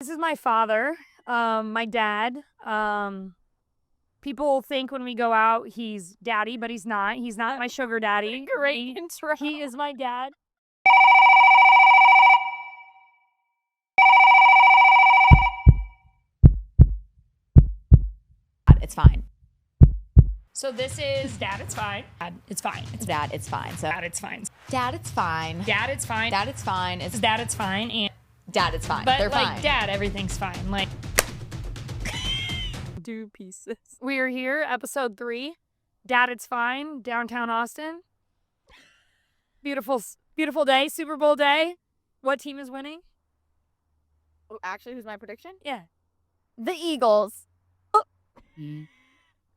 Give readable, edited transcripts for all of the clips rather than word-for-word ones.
This is my father, my dad. People think when we go out he's daddy, but he's not. He's not my sugar daddy. Great intro. He is my dad. It's fine. So this is Dad, it's fine. Dad, it's fine. It's Dad, it's fine. So Dad, it's fine. Dad, it's fine. Dad, it's fine. Dad, it's fine. It's Dad, it's fine. And Dad, it's fine. but They're like fine. Dad, everything's fine. Like Two pieces. we are here, episode 3. Dad, it's fine. Downtown Austin. Beautiful day. Super Bowl day. What team is winning? Oh, actually, who's my prediction? Yeah. The Eagles.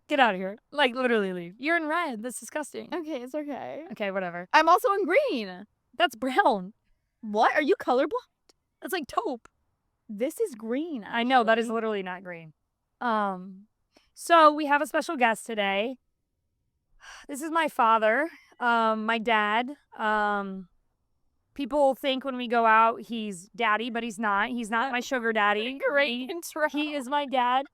Get out of here. Like literally leave. You're in red. That's disgusting. Okay, it's okay. Okay, whatever. I'm also in green. That's brown. What? Are you colorblind? That's like taupe. This is green. I know, that is literally not green. So we have a special guest today. This is my father, my dad. People think when we go out he's daddy, but he's not. He's not my sugar daddy. Great intro. He is my dad.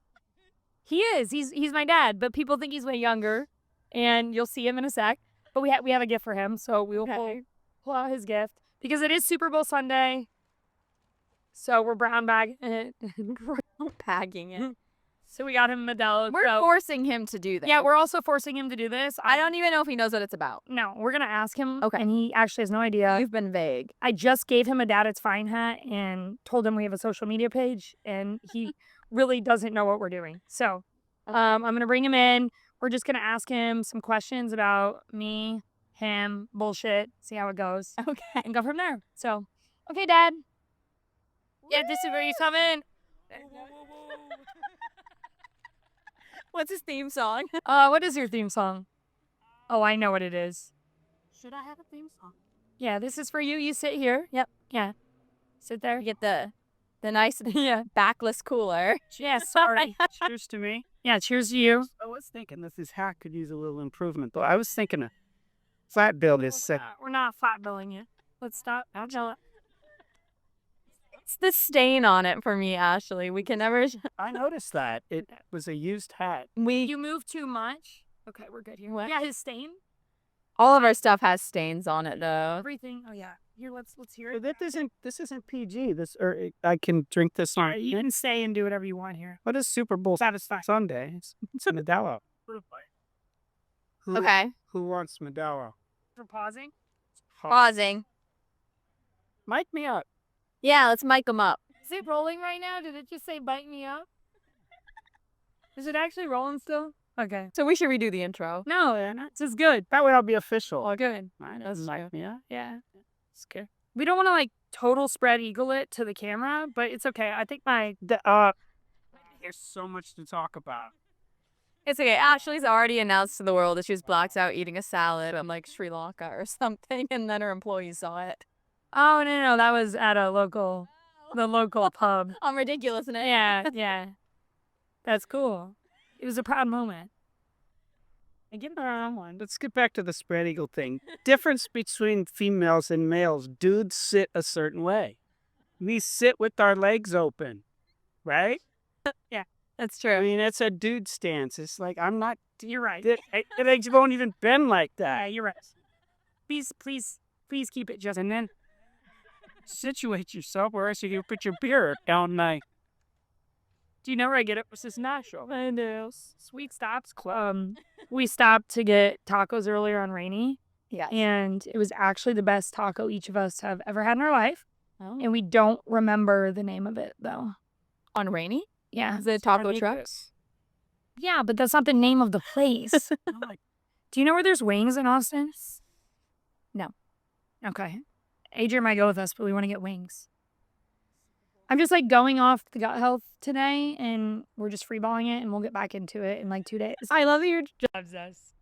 He is. He's my dad, but people think he's way younger, and you'll see him in a sec. But we have a gift for him, so we will pull out his gift because it is Super Bowl Sunday. So we're brown bagging it. Bagging it. So we got him Modelo. We're forcing him to do that. Yeah, we're also forcing him to do this. I don't even know if he knows what it's about. No, we're gonna ask him. Okay. And he actually has no idea. You've been vague. I just gave him a Dad It's Fine hat and told him we have a social media page, and he really doesn't know what we're doing. So I'm gonna bring him in. We're just gonna ask him some questions about me, him, bullshit, see how it goes. Okay. And go from there. So, okay, Dad. Yeah, this is where you come in. What's his theme song? What is your theme song? Oh, I know what it is. Should I have a theme song? Yeah, this is for you. You sit here. Yep. Yeah. Sit there. You get the nice Yeah. backless cooler. Yeah, sorry. Cheers to me. Yeah, cheers to you. I was thinking this hat could use a little improvement, though. I was thinking a flat build is sick. We're not flat billing you. Let's stop. It's the stain on it for me, Ashley. We can never. I noticed that. It was a used hat. You move too much. Okay, we're good here. What? Yeah, his stain. All of our stuff has stains on it, though. Everything. Oh yeah. Here, let's hear But it. this isn't PG. I can drink this on. You can say and do whatever you want here. What is Super Bowl Sunday? It's a Modelo. Okay. Who wants Modelo? For pausing. Pausing. Mic me up. Yeah, let's mic them up. Is it rolling right now? Did it just say bite me up? Is it actually rolling still? Okay. So we should redo the intro. No, this is good. That way I'll be official. Oh, good. Mine doesn't mic me up. Yeah. Scare. We don't want to like total spread eagle it to the camera, but it's okay. I think There's so much to talk about. It's okay. Ashley's already announced to the world that she was blacked out eating a salad from like Sri Lanka or something, and then her employees saw it. Oh no, that was at the local pub. I'm ridiculous, isn't it? Yeah. That's cool. It was a proud moment. Let's get back to the spread eagle thing. Difference between females and males. Dudes sit a certain way. We sit with our legs open, right? That's I true. mean, it's a dude stance. It's like, I'm not, You're right. the legs won't even bend like Yeah, that. you're right. Please keep it just. And then Situate yourself where else you can put your beer down like. do you know where I get it? This is natural. I know. Sweet stops. We stopped to get tacos earlier on Rainy, Yeah. and it was actually the best taco each of us have ever had in our life. Oh. And we don't remember the name of it though. On Rainy? Yeah. Is it Taco Trucks? Yeah, but that's not the name of the place. I'm like, Do you know where there's wings in Austin? No. Okay. Adrian might go with us, but we want to get wings. I'm just like going off the gut health today, and we're just freeballing it, and we'll get back into it in like 2 days. I love that your Loves us.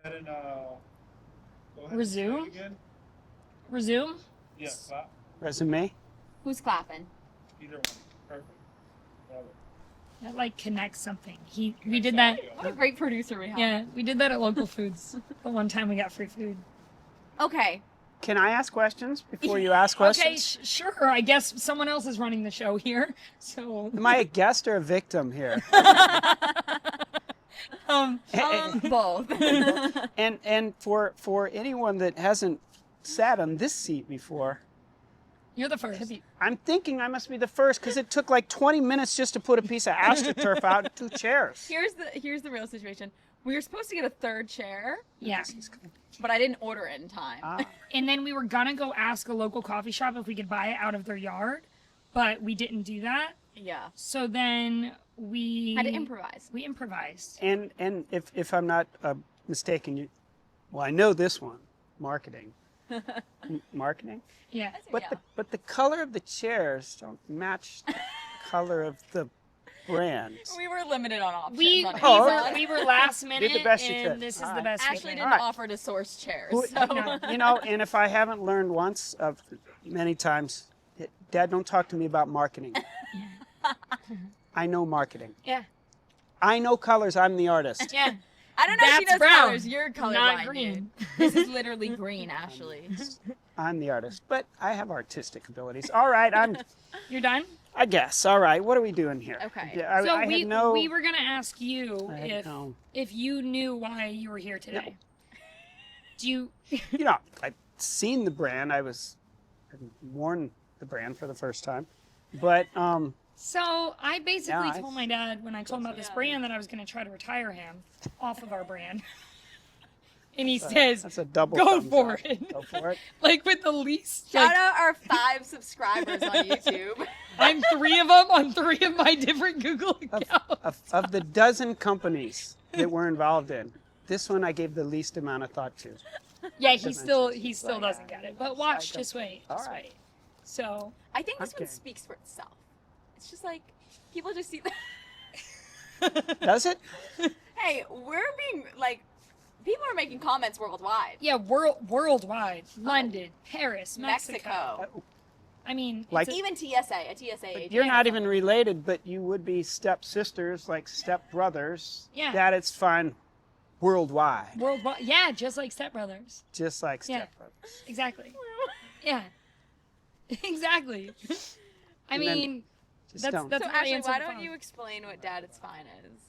Go ahead and Resume? say it again. Resume? Yeah, clap. resume? Who's clapping? Either one. Perfect. Love it. That like connects something. We did that. What a great producer we have. Yeah, we did that at Local Foods the one time we got free food. Okay. Can I ask questions before you ask questions? Okay, sure. I guess someone else is running the show here. So, Am I a guest or a victim here? Both. And for anyone that hasn't sat on this seat before, you're the first. I'm thinking I must be the first because it took like 20 minutes just to put a piece of AstroTurf out and 2 chairs. Here's the real situation. We were supposed to get a 3rd chair, Yeah. but I didn't order it in time. And then we were gonna go ask a local coffee shop if we could buy it out of their yard, but we didn't do that. Yeah. So then we Had to improvise. We improvised. And if I'm not mistaken, well, I know this one, marketing. Marketing? Yeah. But the color of the chairs don't match the color of the brand. We were limited on options. We on we were last minute, Did the best you and could. this is All the right. best. we Ashley could. didn't Alright. offer to source chairs. Who- So. No. And if I haven't learned once of many times, Dad, don't talk to me about marketing. I know marketing. Yeah. I know colors. I'm the artist. Yeah. I don't know if she That's knows brown, colors. You're colorblind. not dude. green. This is literally green, Ashley. I'm the artist, but I have artistic abilities. All right, You're done. I guess. All right, what are we doing here? Okay. Yeah, So I we had no. we were gonna ask you I had no- if you knew why you were here today. Do you? You know, I've seen the brand. I've worn the brand for the first time, but So I basically Yeah, told my dad when I told him about this brand that I was going to try to retire him off of our brand, and he says, that's a double. "Go thumbs for up. it." Go for it. Like with the least. Shout Like, out our 5 subscribers on YouTube. I'm 3 of them on 3 of my different Google accounts. Of the dozen companies that we're involved in, this one I gave the least amount of thought to. Yeah, he still doesn't get it. But watch, don't- just wait. All Just right. wait. So I think this Okay. one speaks for itself. It's just like people just see. Does it? Hey, we're being like, people are making comments worldwide. yeah, worldwide, London, Paris, Mexico. Mexico. I mean, Like- it's Even TSA, a TSA agent. You're not even related, but you would be step sisters, like step brothers. Yeah. That it's fine worldwide, worldwide. Yeah, just like Step Brothers. just like Yeah. step brothers. Exactly. Yeah. Exactly. I And then- mean, Just that's don't. that's So my Ashley, answer why to don't phone. you explain what Dad It's Fine is?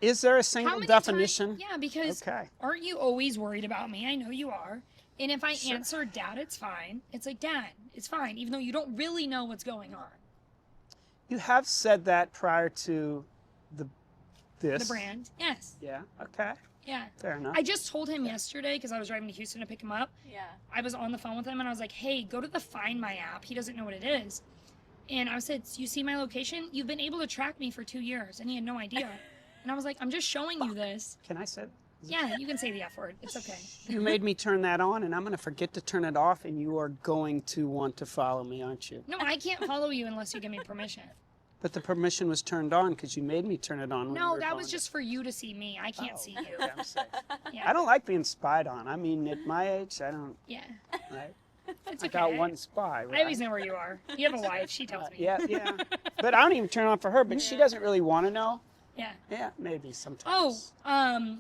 Is there a How single many definition? times? Yeah, because Okay. aren't you always worried about me? I know you are. And if I Sure. answer, Dad, it's fine. It's like, Dad, it's fine, even though you don't really know what's going on. You have said that prior to this. The brand, yes, Yeah. Okay. yeah. Fair enough. I just told him yesterday because I was driving to Houston to pick him up. Yeah. I was on the phone with him and I was like, hey, go to the Find My app. He doesn't know what it is. And I said, you see my location? You've been able to track me for 2 years. And he had no idea. And I was like, I'm just showing you this. Can I say? Yeah, you can say the F word. It's okay. You made me turn that on, and I'm going to forget to turn it off, and you are going to want to follow me, aren't you? No, I can't follow you unless you give me permission. But the permission was turned on because you made me turn it on. When we No, were that going was to- just for you to see me. I can't see you. Okay, I'm safe. Yeah. I don't like being spied on. I mean, at my age, I don't. Yeah. Right? It's I okay. got one spy. I always know where you are. You have a wife. She tells me. Yeah, yeah. But I don't even turn it on for her. But she doesn't really want to know. Yeah. Yeah, maybe Oh, sometimes.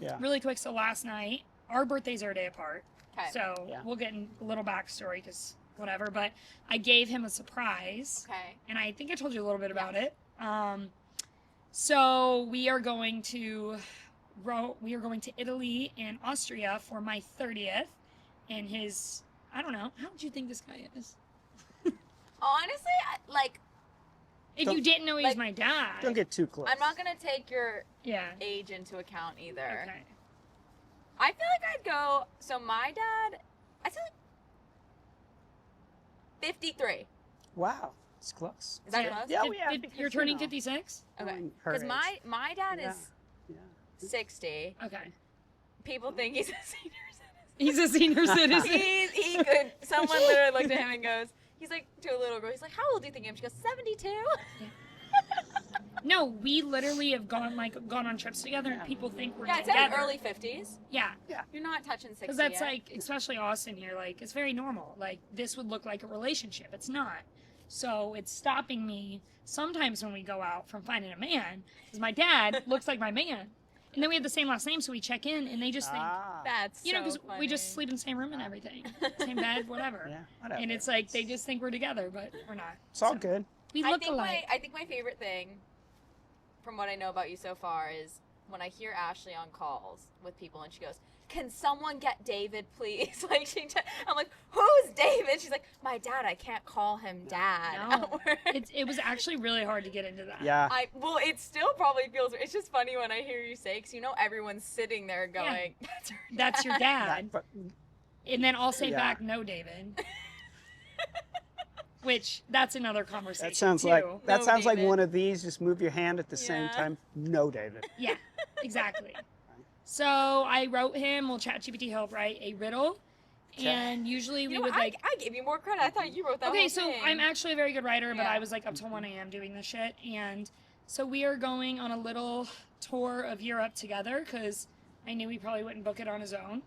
Yeah. really quick. So last night, our birthdays are a day apart. Okay. So Yeah. we'll get in a little backstory because whatever. But I gave him a surprise. Okay. And I think I told you a little bit about it. So we are going to Italy and Austria for my 30th, and his, I don't know, how would you think this guy is? Honestly, like, If Don't- you didn't know he was like, my dad. Don't get too close. I'm not gonna take your Yeah. age into account either. Okay. I feel like I'd go. So my dad, I'd say like 53. Wow, it's close. Is that Yeah. close? Yeah, we have, You're because, turning you know, 56? Okay. her Because age. my dad Yeah. is Yeah. 60. Okay. People think he's a senior citizen. He's a senior citizen. He could. Someone literally looked at him and goes, he's like to a little girl. He's like, how old do you think I am? She goes, 72. No, we literally have gone on trips together, and people think we're Yeah, it's together. like early 50s. Yeah, You're not touching 60 because that's yet. like, especially Austin here, like it's very normal. Like this would look like a relationship. It's not. So it's stopping me sometimes when we go out from finding a man, because my dad looks like my man. And then we have the same last name, so we check in, and they just think, Ah, That's you know, so because we just funny. sleep in the same room and everything, same bed, whatever. yeah, whatever. And it's like they just think we're together, but we're not. It's all So, good. We I look think alike. I think my favorite thing, from what I know about you so far, is when I hear Ashley on calls with people and she goes, "Can someone get David, please?" Like I'm like, "Who's David?" She's like, "My dad. I can't call him dad." No. It was actually really hard to get into that. Yeah. Well, it still probably feels. It's just funny when I hear you say, because you know everyone's sitting there going, That's your dad. But And then I'll say Yeah. back, no, David. Which, that's another conversation. that sounds too. like No, David. one of these. Just move your hand at the same Yeah. time. No, David. Yeah, exactly. So I wrote him, well, ChatGPT helped write a riddle. Okay. And usually we You know, would like. I gave you more credit. I thought you wrote that. Okay, whole so thing. I'm actually a very good writer, but Yeah. I was like up till 1 a.m. doing this shit. And so we are going on a little tour of Europe together because I knew he probably wouldn't book it on his own.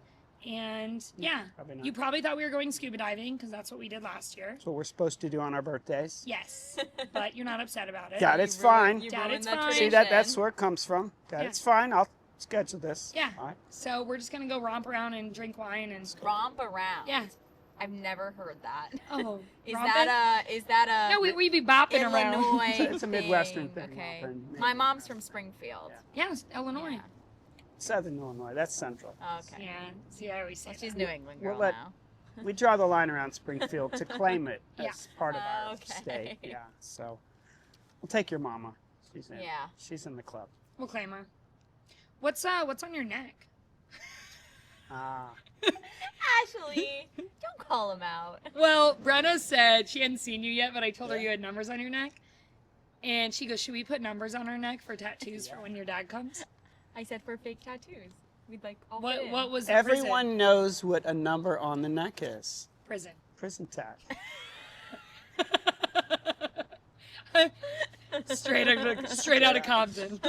And yeah, Probably not. you probably thought we were going scuba diving because that's what we did last year. That's what we're supposed to do on our birthdays. Yes, but you're not upset about it. Got it. It's fine. You Dad, ruined it's that fine. See that's tradition. where it comes from. Dad, Yeah. it's fine. I'll schedule this. Yeah. All right. So we're just gonna go romp around and drink wine and Romp around. yeah. I've never heard that. Oh, Is romping? that a No, we be bopping around. Illinois It's a Midwestern thing, Okay. romping. My mom's from Springfield. Yes, Illinois. Southern Illinois. That's central. Yeah. Okay. Yeah. See, I always say Well, she's that. New England We'll girl let- now. We draw the line around Springfield to claim it Yeah. as part of our Okay. state. Yeah. So we'll take your mama. She's in. Yeah. She's in the club. We'll claim her. What's on your neck? Ah. Ashley, don't call him out. Well, Brenna said she hadn't seen you yet, but I told her you had numbers on your neck. And she goes, should we put numbers on our neck for tattoos for when your dad comes? I said for fake tattoos. We'd like all fit What in. what was the Everyone knows what a number on the neck is. prison? Prison tat. Prison. straight out of Compton.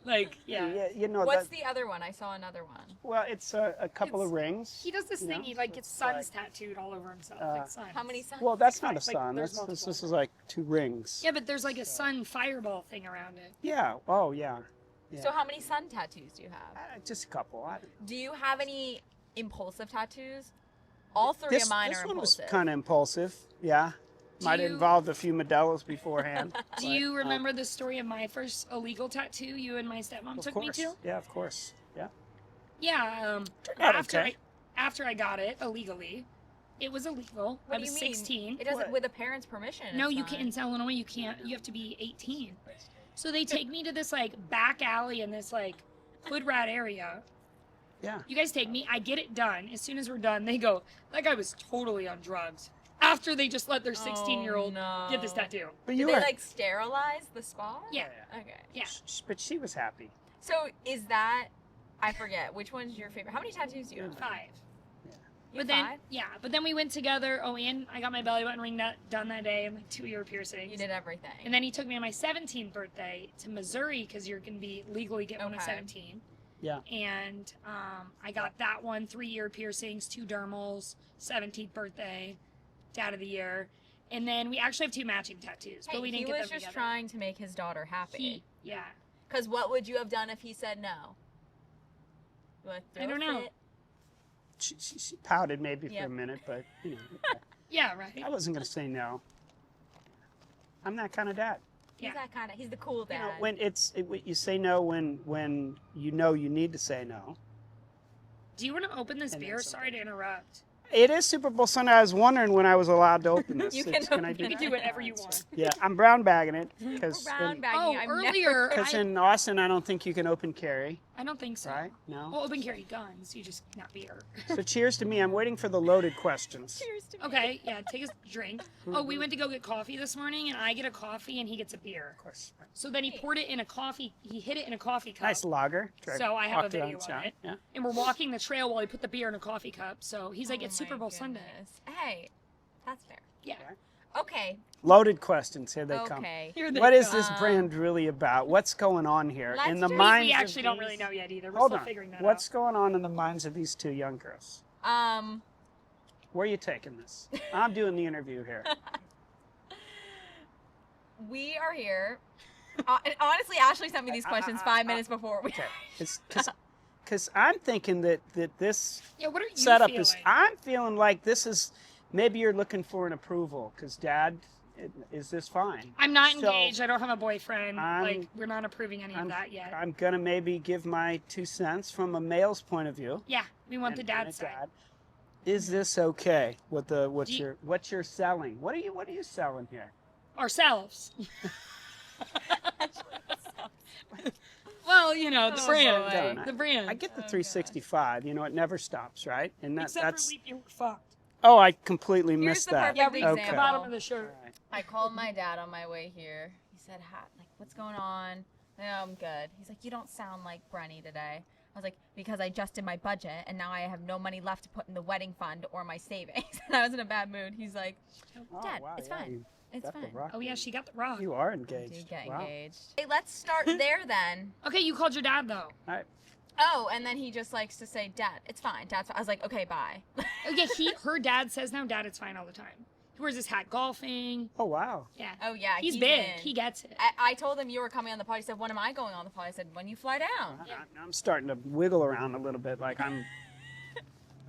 Like, yeah. You know What's that. the other one? I saw another one. Well, it's a couple of rings. He does this You thing, know, he like so gets it's suns tattooed all over himself. Like sun. How many sons? Well, that's not a Like, sun. there's This multiple. is like 2 rings. Yeah, but there's like a sun fireball thing around it. Yeah. Oh, yeah. Yeah. So how many sun tattoos do you have? Just a couple. I don't know. Do you have any impulsive tattoos? All three This, of mine this are one was impulsive. kind of impulsive. Yeah. Might have you- involved a few Modelo's beforehand. Do you remember the story of my first illegal tattoo you and my stepmom Of took course. me to? Yeah, of course. Yeah. Yeah, out after okay. after I got it illegally, it was illegal. What I do was you mean? 16. It doesn't What? with a parent's permission. No, it's you not. can't. In Illinois, you can't. You have to be 18. So they take me to this like back alley in this like hood rat area. Yeah. You guys take me. I get it done. As soon as we're done, they go, that guy was totally on drugs. After they just let their 16-year-old get this no. tattoo. But Did you they were. like sterilize the spot? Yeah. Okay. Yeah. But she was happy. So is that? I forget which one's your favorite. How many tattoos do you have? 5. You But have then, 5? yeah. But then we went together. Oh, and I got my belly button ring done that day and like 2 ear piercings. You did everything. And then he took me on my 17th birthday to Missouri because you're going to be legally get one at Okay. 17. Yeah. And I got that one, 3 ear piercings, 2 dermals, 17th birthday, dad of the year. And then we actually have 2 matching tattoos, Hey, but we didn't he get was them just together. trying to make his daughter happy. Yeah. Because what would you have done if he said no? What, I don't know. She pouted maybe for Yep. a minute, but you know, Yeah, right. I wasn't gonna say no. I'm that kind of dad. He's Yeah. that kind of. He's the cool dad. You know, when you say no when you know you need to say no. Do you want to open this And then beer? some. Sorry to interrupt. It is Super Bowl Sunday. I was wondering when I was allowed to open this. You can Can I open do it. You that? can do whatever you want. Yeah, I'm brown bagging it because Brown bagging. Oh, I've earlier, because I, in Austin I don't think you can open carry, I don't think so. right? No. Well, open carry guns. You just not beer. So cheers to me. I'm waiting for the loaded questions. Cheers to me. Okay, yeah, take a drink. Oh, we went to go get coffee this morning, and I get a coffee, and he gets a beer. Of course. So then he poured it in a coffee. He hit it in a coffee cup. Nice lager. So I have a Walked around video town. on it. Yeah. And we're walking the trail while he put the beer in a coffee cup. So he's like, Oh it's my Super Bowl Sunday. goodness. Hey, that's fair. Yeah. Okay. Loaded questions. Here they come. Okay. Here they What is come. this brand really about? What's going on here Let's in the just- minds We of actually don't these- really know yet either. We're Hold still on. figuring that What's out. going on in the minds of these 2 young girls? Where are you taking this? I'm doing the interview here. We are here And honestly, Ashley sent me these questions 5 minutes before we. Okay. It's because I'm thinking that this Yeah, what are you setup feeling? is. I'm feeling like this is maybe you're looking for an approval because Dad, is this fine? I'm not So, engaged. I don't have a boyfriend. I'm- We're not approving any of that yet. I'm gonna maybe give my 2 cents from a male's point of view. Yeah, we want the and dad a side. dad. Is this okay with the Do you- what you're selling? What are you selling here? Ourselves. Well, you know, the Oh, brand. boy. Done. The brand. I get the Oh, 365. You know, it never stops, right? And Except that's. for leap year, we're fucked. Oh, I completely Here's missed the that. perfect Yeah, we example. the bottom of the shirt. All right. I called my dad on my way here. He said, like, what's going on? No, I'm good. He's like, you don't sound like Brenny today. I was like, because I just did my budget and now I have no money left to put in the wedding fund or my savings. And I was in a bad mood. He's like, Oh, Dad, wow, it's yeah, fine. you It's got the fine. rock. Oh yeah, she got the rock. You are I engaged. did get Wow. engaged. Hey, let's start there then. Okay, you called your dad though. Oh, and then he just likes to say, Dad, it's fine. Dad's fine. I was like, okay, bye. Oh yeah, her dad says now, Dad, it's fine all the time. He wears his hat golfing. Oh wow. Yeah. Oh, yeah. He's big. in. He gets it. I told him you were coming on the pod. He said, when am I going on the pod? I said, when you fly down. I'm starting to wiggle around a little bit, like I'm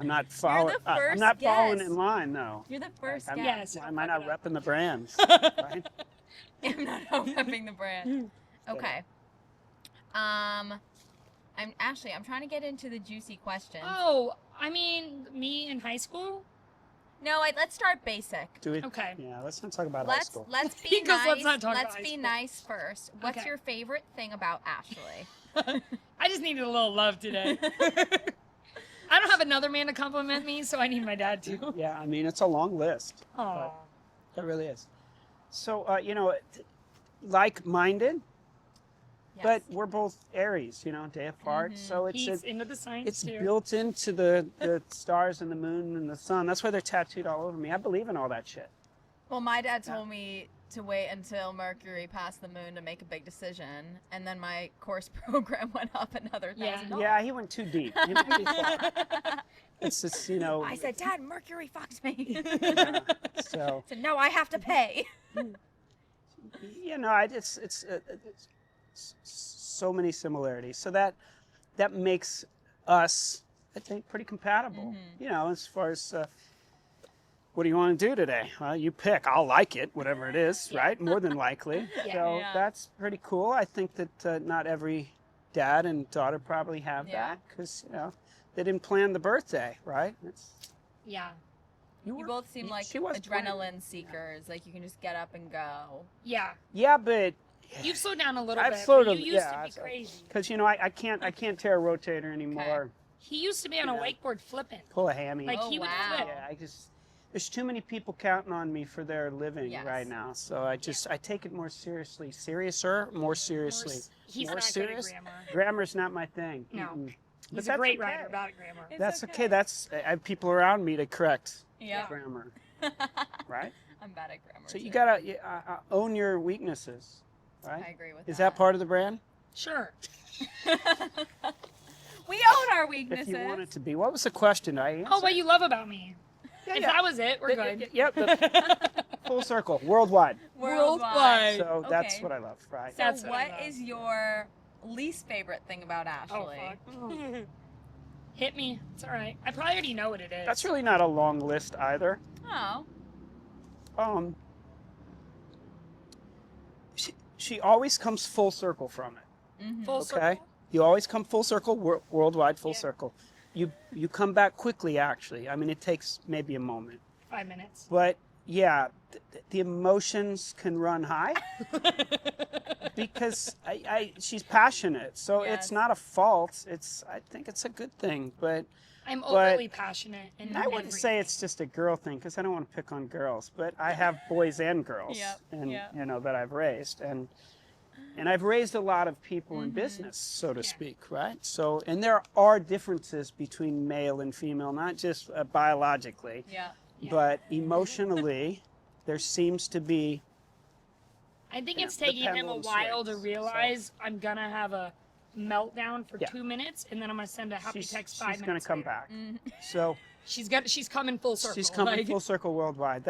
not following. I'm first not following guest. in line, no. You're the first I'm, guest. Yes. Why am I not Fuck it repping the brands? Right? I'm not opening the brand. Okay. I'm Ashley. I'm trying to get into the juicy questions. Oh, I mean, me in high school? No, let's start basic. Do it. Okay. Yeah, let's not talk about high school. Let's be He goes, nice. "Let's not talk Let's about high be school." nice first. What's Okay. your favorite thing about Ashley? I just needed a little love today. I don't have another man to compliment me, so I need my dad too. Yeah, I mean it's a long list. Oh. It really is. So you know, like-minded, Yes. but we're both Aries, you know, day apart. Mhm. So it's He's into the science it's too. built into the stars and the moon and the sun. That's why they're tattooed all over me. I believe in all that shit. Well, my dad told me to wait until Mercury passed the moon to make a big decision, and then my course program went up another Yeah. $1,000. Yeah, he went too deep. He went too far. It's just, you know. I said, Dad, Mercury fucked me. yeah, so I said, no, I have to pay. you know, it's so many similarities. So that makes us, I think, pretty compatible. Mhm. You know, as far as what do you want to do today? Well, you pick. I'll like it, whatever it is, right? More than likely. Yeah. So Yeah. that's pretty cool. I think that not every dad and daughter probably have Yeah. that because you know they didn't plan the birthday, right? Yeah. You were- both seem like she was adrenaline seekers. Like you can just get up and go. Yeah. Yeah, but You've slowed down a little I've bit. slowed but a- you used yeah, to be I've- crazy. because you know I can't tear a rotator anymore. He used to be on a Yeah. wakeboard flipping. Pull a hammy. Like Oh, he would wow. flip. Yeah, there's too many people counting on me for their living Yes. right now. So I take it more seriously. More seriously. He's More not serious? good at grammar. Grammar's not my thing. No. Mm-mm. He's But a that's great okay. writer about grammar. It's That's okay. I have people around me to correct Yeah. grammar, right? I'm bad at grammar. So you too. gotta own your weaknesses, I right? agree with Is that. that part of the brand? Sure. We own our If weaknesses. you want it to be. What was the question? I answered. Oh, what you love about me. Yeah, If yeah. that was it, we're good. Yep. Full circle, worldwide. Worldwide. So that's Okay. what I love, right? So That's what I what love. is your least favorite thing about Oh, Ashley? fuck. Hit me. It's all right. I probably already know what it is. That's really not a long list either. Oh. She always comes full circle from it. Mhm. Full Okay. circle. You always come full circle, worldwide full Yeah. circle. You come back quickly. Actually, I mean, it takes maybe a moment, 5 minutes. but yeah, the emotions can run high because she's passionate. So Yes. it's not a fault. I think it's a good thing, but. I'm But- overly passionate. And I wouldn't say it's just a girl thing because I don't want to pick on girls, but I have boys and girls, Yep, and yep. you know that I've raised, and I've raised a lot of people in Mhm. business, so to Yeah. speak, right? So, and there are differences between male and female, not just biologically, Yeah. Yeah. but emotionally, there seems to be. I think Yeah, it's the taking him a pendulum while to swings, so- realize I'm gonna have a meltdown for Yeah. 2 minutes, and then I'm gonna send a happy text 5 she's minutes. going to come later. back. Mhm. So She's coming full circle. she's coming like- full circle worldwide.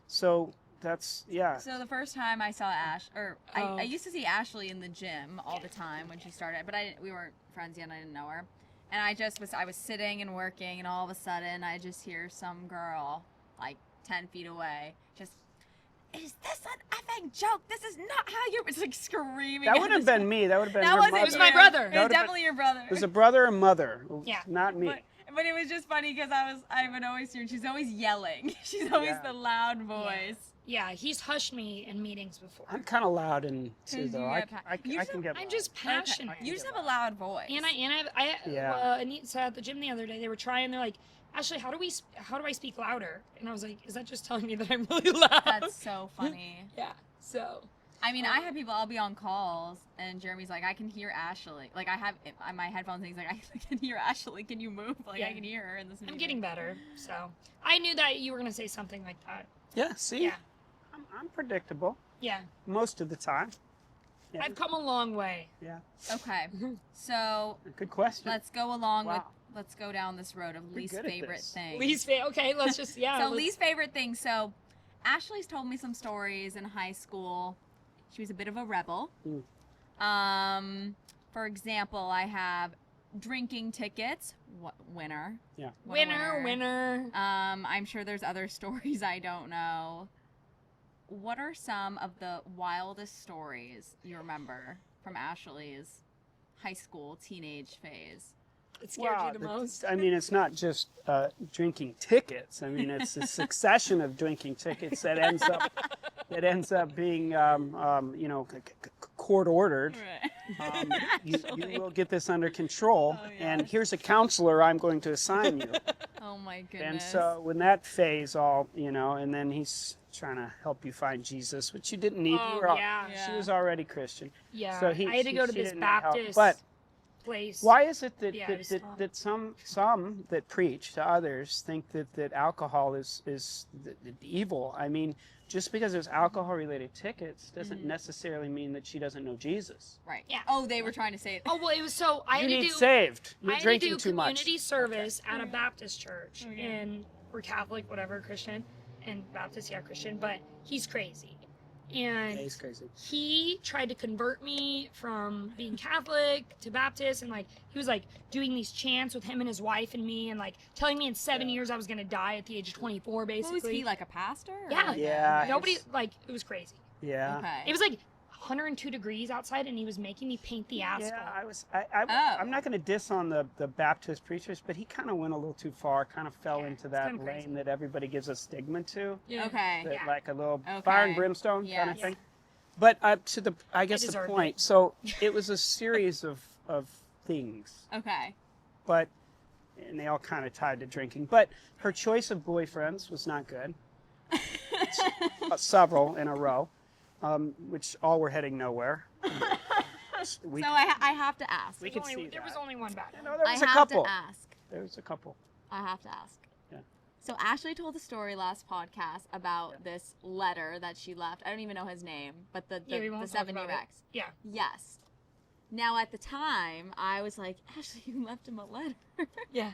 So that's yeah. So the first time I saw Ash, or I Oh. used to see Ashley in the gym all the time when she started, but we weren't friends yet and I didn't know her. And I was sitting and working, and all of a sudden I just hear some girl like 10 feet away just, "Is this an effing joke? This is not how you're," it's like screaming. That at would have this- been me. That would have been That her wasn't mother. It was my you. brother. It That was would've been- definitely your brother. It was a brother or mother. Yeah. Not me. But it was just funny because I would always hear, she's always yelling. She's always Yeah. the loud voice. Yeah, he's hushed me in meetings before. I'm kind of loud and too 'Cause though. you I, get pa- I, you I can get. I'm loud. just passionate. You just have a loud voice. And Anita said at the gym the other day, they were trying, they're like, "Ashley, how do I speak louder?" And I was like, "Is that just telling me that I'm really loud?" That's so funny. Yeah. So I mean, I have people, I'll be on calls, and Jeremy's like, "I can hear Ashley." Like, I have on my headphones, he's like, "I can hear Ashley. Can you move? Like, Yeah. I can hear her in this meeting." I'm getting better. So I knew that you were gonna say something like that. Yeah. See. Yeah. I'm predictable Yeah. most of the time. Yeah. I've come a long way. Yeah. Okay, so Good question. let's go along Wow. let's go down this road of You're least good at favorite this. things. Okay, let's just So least favorite thing. So Ashley's told me some stories in high school. She was a bit of a rebel. For example, I have drinking tickets. Winner. Yeah. What a winner. I'm sure there's other stories I don't know. What are some of the wildest stories you remember from Ashley's high school teenage phase? It scared Wow, you the most. I mean, it's not just drinking tickets. I mean, it's a succession of drinking tickets that ends up being, court ordered. You will get this under control, Oh, yeah. and here's a counselor I'm going to assign you. Oh my goodness. And so when that phase and then he's trying to help you find Jesus, which you didn't need. Oh, You were yeah. She Yeah. was already Christian. Yeah. So I had to go to she this didn't need help. Baptist But place. why is it that Yeah, I saw. that some that preach to others think that alcohol is the evil? I mean, just because there's alcohol-related tickets doesn't necessarily mean that she doesn't know Jesus. Right. Yeah. Oh, they were trying to say it. Oh well, it was so I You had to need do. saved. I You're had to drinking do too much. community service at a Baptist church, Okay. and we're Catholic, whatever, Christian, and Baptist, yeah, Christian, but he's crazy, and Yeah, he's crazy. he tried to convert me from being Catholic to Baptist, and like he was like doing these chants with him and his wife and me, and like telling me in 7 years I was gonna die at the age of 24, basically. Who was he, like a pastor? or Yeah. like a- Yeah. Nobody like it was crazy. Yeah. Okay. It was like 102 degrees outside, and he was making me paint the asphalt. Yeah, I'm not going to diss on the Baptist preachers, but he kind of went a little too far, kind of fell Yeah, into it's that kinda crazy. lane that everybody gives a stigma to, Yeah. Okay. that Yeah. like a little Okay. fire and brimstone kind of Yes. thing. But to the, I guess the deserved point, it. so it was a series of things, Okay. but, and they all kind of tied to drinking, but her choice of boyfriends was not good. Several in a row, which all were heading nowhere. We, So I have to ask. we could see There was that. only one bad. No, there I was a have couple. to ask. There was a couple. I have to ask. Yeah. So Ashley told the story last podcast about this letter that she left. I don't even know his name, but the Yeah, we won't talk 7-year about it. ex. Yeah. Yes. Now at the time, I was like, Ashley, you left him a letter. Yeah.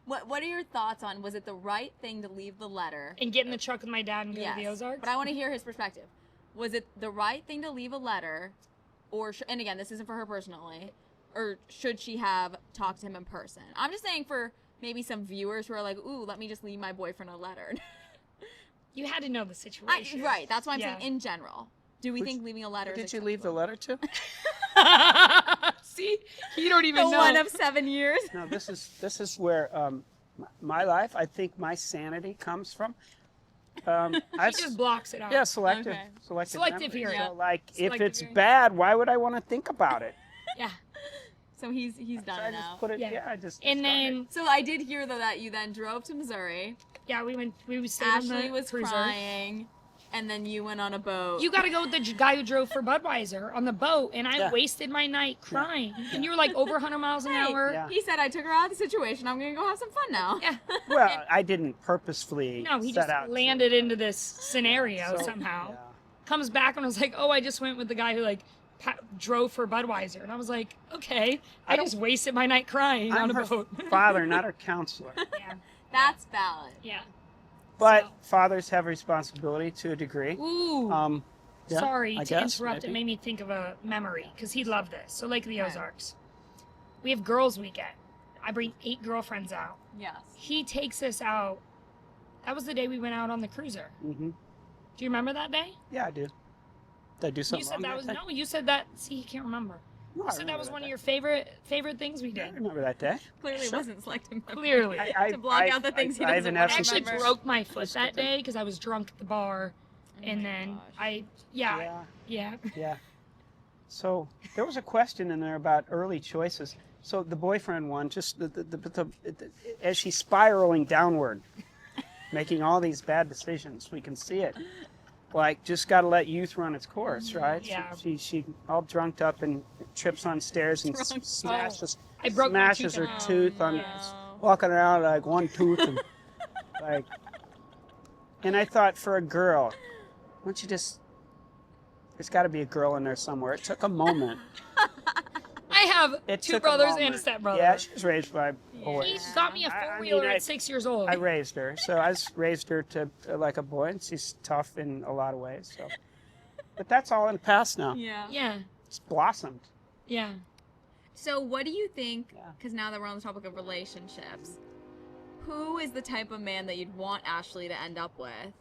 What are your thoughts on? Was it the right thing to leave the letter? And get in the truck with my dad and go to the Ozarks. But I want to hear his perspective. Was it the right thing to leave a letter, or and again, this isn't for her personally, or should she have talked to him in person? I'm just saying for maybe some viewers who are like, ooh, let me just leave my boyfriend a letter. You had to know the situation. Right, that's what I'm Yeah. saying in general. Do we Which- think leaving a letter Who is did you leave the acceptable? letter to? See, you don't even The know. one of 7 years. No, this is where my life. I think my sanity comes from. He just blocks it out. Yeah, selective, Okay. Selective memory. hearing. So, like, if Selective it's hearing. bad, why would I want to think about it? Yeah. So he's So done I now. just put it. Yeah. Yeah, I just. And discard then So I did hear though that you then drove to Missouri. yeah, we stayed on Ashley the was cruiser. crying, and then you went on a boat. You got to go with the guy who drove for Budweiser on the boat, and I Yeah. wasted my night crying. And you were like over 100 miles an hour. Yeah. He said, I took her out of the situation. I'm going to go have some fun now. Yeah. it. Well, I didn't purposefully. No, he set just out to. landed into this scenario So, somehow. yeah. Comes back and was like, "Oh, I just went with the guy who like drove for Budweiser," and I was like, "Okay, I don't- just wasted my night crying I'm on a her boat." father, not her counselor. Yeah, That's valid. yeah. But So- fathers have responsibility to a degree. Ooh. Yeah, Sorry I to guess, interrupt. maybe. It made me think of a memory because he'd love this. So Lake of the Okay. Ozarks. We have girls' weekend. I bring 8 girlfriends out. Yes. He takes us out. That was the day we went out on the cruiser. Hmm. Do you remember that day? Yeah, I do. Did I do something You said wrong that was day? no. You said that. See, he can't remember. No, You I said that remember was one of day. your favorite things we I did. remember that day. Clearly Sure. wasn't selecting memory. Clearly. To block out the things he I doesn't even want have I to some actually remember. broke my foot Just that the- day because I was drunk at the bar, Oh and my then gosh. yeah. Yeah. So there was a question in there about early choices. So the boyfriend one, just as she's spiraling downward, making all these bad decisions, we can see it. Like, just got to let youth run its course, right? Yeah. She all drunked up and trips on stairs and Drunk. smashes I broke my smashes tooth her in half. tooth on no. walking around like one tooth and like. And I thought, for a girl, why don't you just? There's got to be a girl in there somewhere. It took a moment. I have It 2 took brothers and a moment. stepbrother. Yeah, she was raised by boys. He got me a I- I 4-wheeler mean, at 6 years old. I raised her, so I raised her to like a boy, and she's tough in a lot of ways. So, but that's all in the past now. Yeah. Yeah. It's blossomed. Yeah. So what do you think, Yeah. because now that we're on the topic of relationships, who is the type of man that you'd want Ashley to end up with?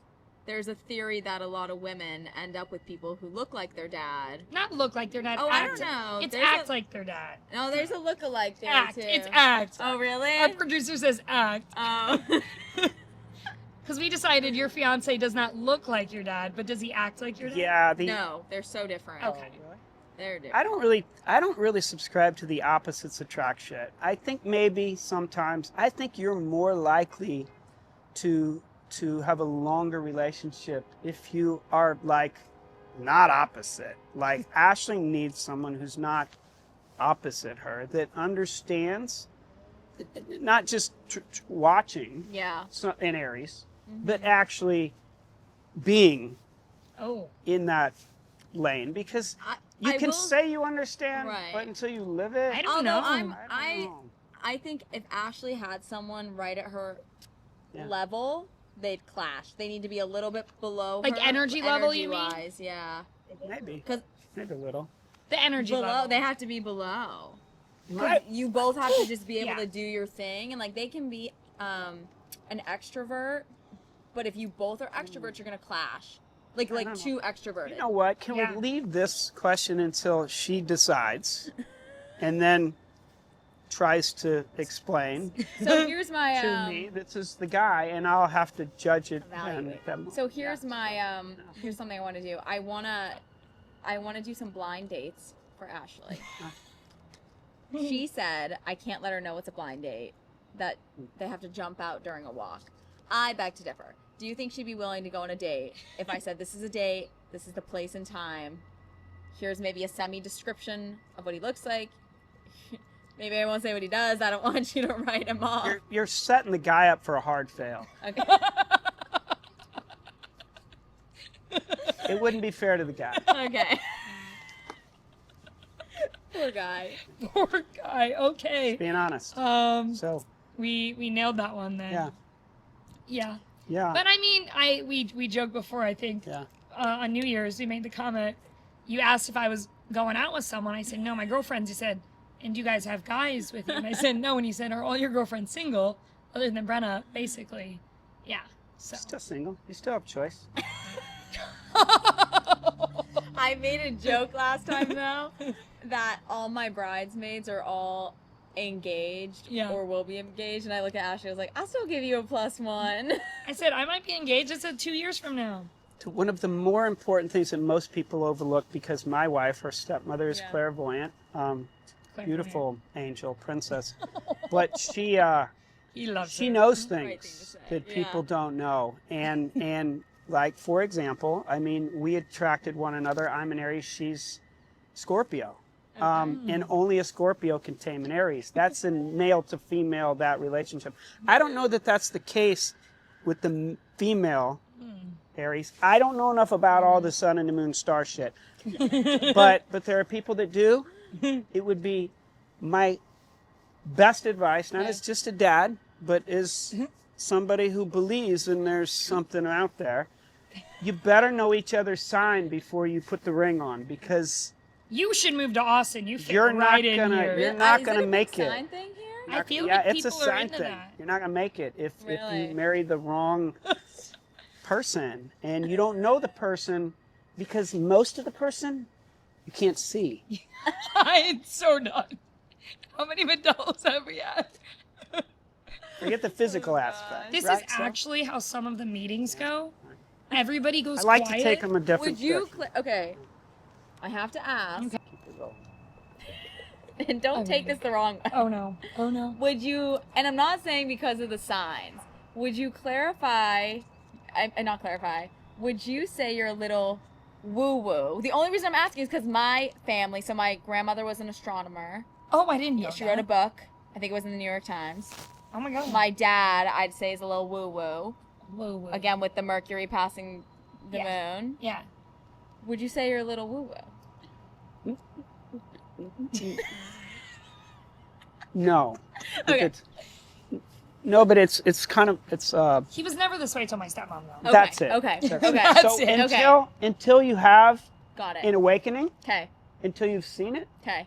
There's a theory that a lot of women end up with people who look like their dad. Not look like their dad. Oh, I act. don't know. It's There's act a- like their dad. No, there's a look-alike there Act. too. It's act. Oh, really? Our producer says act. Oh. Because we decided your fiance does not look like your dad, but does he act like your dad? Yeah. No, they're so different. Okay. They're different. I don't really subscribe to the opposites attract shit. I think maybe sometimes I think you're more likely to have a longer relationship if you are like not opposite. Like Ashley needs someone who's not opposite her, that understands, not just watching Yeah. in Aries, but actually being Oh. in that lane, because you I can will- say you understand, Right. but until you live it, I don't Although know. I don't I know. I think if Ashley had someone right at her Yeah. level, they'd clash. They need to be a little bit below Like her, energy level, you mean? energy-wise, yeah. Maybe 'Cause a little. The energy below, level. they have to be below. 'Cause Right. You both have to just be able Yeah. to do your thing, and like they can be an extrovert, but if you both are extroverts, you're gonna clash. Like don't know. too extroverted. You know what? Can Yeah. we leave this question until she decides, and then tries to explain So here's my to me, this is the guy, and I'll have to judge it. Evaluate. then. So here's my here's something I want to do. I wanna do some blind dates for Ashley. She said I can't let her know it's a blind date, that they have to jump out during a walk. I beg to differ. Do you think she'd be willing to go on a date if I said this is a date, this is the place and time, here's maybe a semi-description of what he looks like. Maybe I won't say what he does. I don't want you to write him off. You're setting the guy up for a hard fail. Okay. It wouldn't be fair to the guy. Okay. Poor guy. Poor guy. Okay. Being honest. So We nailed that one then. yeah, Yeah. yeah, But I mean, we joked before. I think yeah. on New Year's we made the comment. You asked if I was going out with someone. I said no, my girlfriends. You said, and do you guys have guys with you? And I said no. And you said, are all your girlfriends single, other than Brenna? Basically, yeah. So. Still single. You still have choice. I made a joke last time though that all my bridesmaids are all engaged Yeah. or will be engaged, and I looked at Ashley. I was like, I'll still give you a +1. I said I might be engaged. I said 2 years from now. To one of the more important things that most people overlook, because my wife, her stepmother, is Yeah. clairvoyant, beautiful angel princess, but she He loves she her. knows Right thing to things say, that yeah. people don't know, and like, for example, I mean, we attracted one another. I'm an Aries, she's Scorpio, and only a Scorpio can tame an Aries. That's a male to female, that relationship. I don't know that that's the case with the female Aries. I don't know enough about all the sun and the moon star shit, but there are people that do. It would be my best advice, not as just a dad, but as somebody who believes and there's something out there, you better know each other's sign before you put the ring on, because You should move to Austin. You fit you're right not in gonna here. you're not Is gonna it a big make it. sign thing here? I feel yeah, like it's a people are sign into thing. that. You're not gonna make it if Really? you marry the wrong person and you don't know the person, because most of the person you can't see. I'm so done. How many adults have we had? Forget the physical Oh, aspect. This right? is actually how some of the meetings go. Everybody goes I like quiet. to take them a different. Would you? Okay, I have to ask, Okay. Keep it rolling. and don't take this the wrong way. Oh no. Oh no. Would you? And I'm not saying because of the signs. Would you clarify? And not clarify. Would you say you're a little woo-woo? The only reason I'm asking is because my family. So my grandmother was an astronomer. Oh, I didn't know She that. wrote a book. I think it was in the New York Times. Oh my god. My dad, I'd say, is a little woo-woo. Whoa, whoa. Again, with the Mercury passing the moon. Yeah. Would you say you're a little woo-woo? No. Okay. It's, no, but it's kind of He was never this way till my stepmom though. Okay. That's it. Okay. That's Okay. That's so it. until you have Got it. an awakening, Okay. until you've seen it, Okay.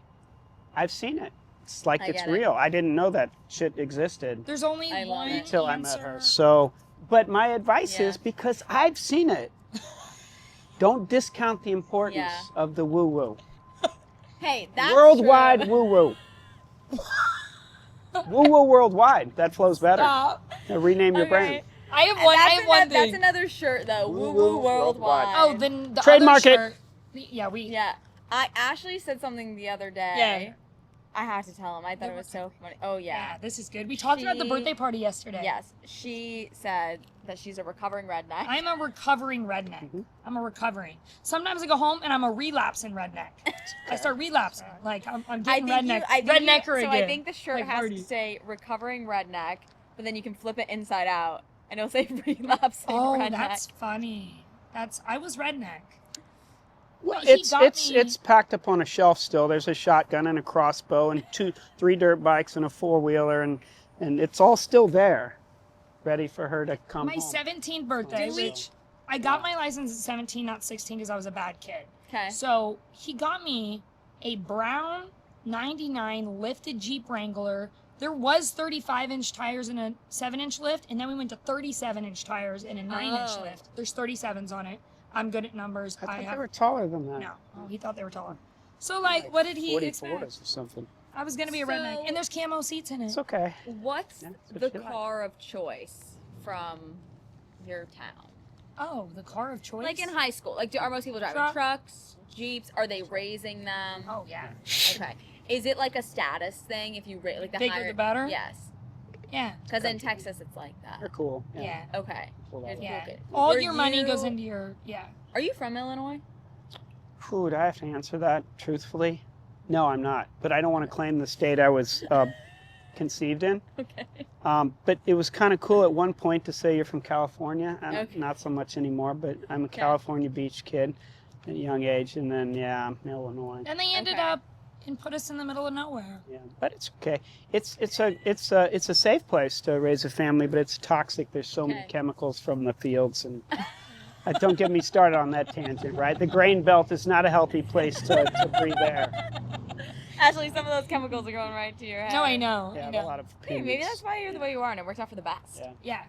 I've seen it. It's like I it's get it. real. I didn't know that shit existed There's only I love one it. until I answer. met her. So, but my advice Yeah. is, because I've seen it, don't discount the importance Yeah. of the woo-woo. Hey, that's Worldwide true. woo-woo. Woo-woo worldwide. That flows better. Stop. Rename your Okay. brand. I have And one. I that's have one That's thing. another shirt though. Woo Woo-woo woo worldwide. Oh, then the Trademark other it. shirt. Yeah, we. Yeah. Ashley said something the other day. Yeah. I have to tell him. I thought it was so funny. Oh Yeah, yeah. this is good. We talked about the She- birthday party yesterday. Yes. She said that she's a recovering redneck. I'm a recovering redneck. Mhm. I'm a recovering. Sometimes I go home and I'm a relapsing redneck. I start relapsing. Like I'm getting redneck. Rednecker so again. I think the shirt Like has Hardy. to say recovering redneck, but then you can flip it inside out and it'll say relapsing Oh, redneck. that's funny. I was redneck. Well, But he got me- it's packed up on a shelf still. There's a shotgun and a crossbow and three dirt bikes and a four-wheeler, and it's all still there, ready for her to come My home. 17th birthday, Do we- which I got my license at 17, not 16, because I was a bad kid. Okay. So he got me a brown 99 lifted Jeep Wrangler. There was 35-inch tires and a 7-inch lift, and then we went to 37-inch tires and a 9-inch Oh. lift. There's 37s on it. I'm good at numbers. I thought they have were taller than that. no. Oh, he thought they were taller. So like, what did he 44s expect? or something. I was gonna be a So- redneck, and there's camo seats in it. It's okay. What's Yeah, that's what the you like. car of choice from your town? Oh, the car of choice. Like in high school, like are most people driving Truck. trucks, jeeps? Are they raising them? Oh yeah, Okay. Is it like a status thing if you like the Bigger higher the better? Yes. yeah, Because in Texas it's like They're that. cool. yeah. Okay. Cool. There's Yeah. cool kids. All Were your money goes you- into your Are you from Illinois? Whew, do I have to answer that truthfully? No, I'm not. But I don't want to claim the state I was conceived in. Okay. But it was kind of cool at one point to say you're from California. Okay. Not so much anymore, but I'm a Okay. California beach kid at a young age. And then, yeah, I'm Illinois. And they ended Okay. up and put us in the middle of nowhere. Yeah, but it's okay. It's a safe place to raise a family, but it's toxic. There's so many Okay. chemicals from the fields, and don't get me started on that tangent. Right, the grain belt is not a healthy place to breathe air. Actually, some of those chemicals are going right to your head. No, I know. Yeah, I a know. lot of Hey, maybe opinions. that's why you're the way you are, and it worked out for the best. Yeah. Yeah.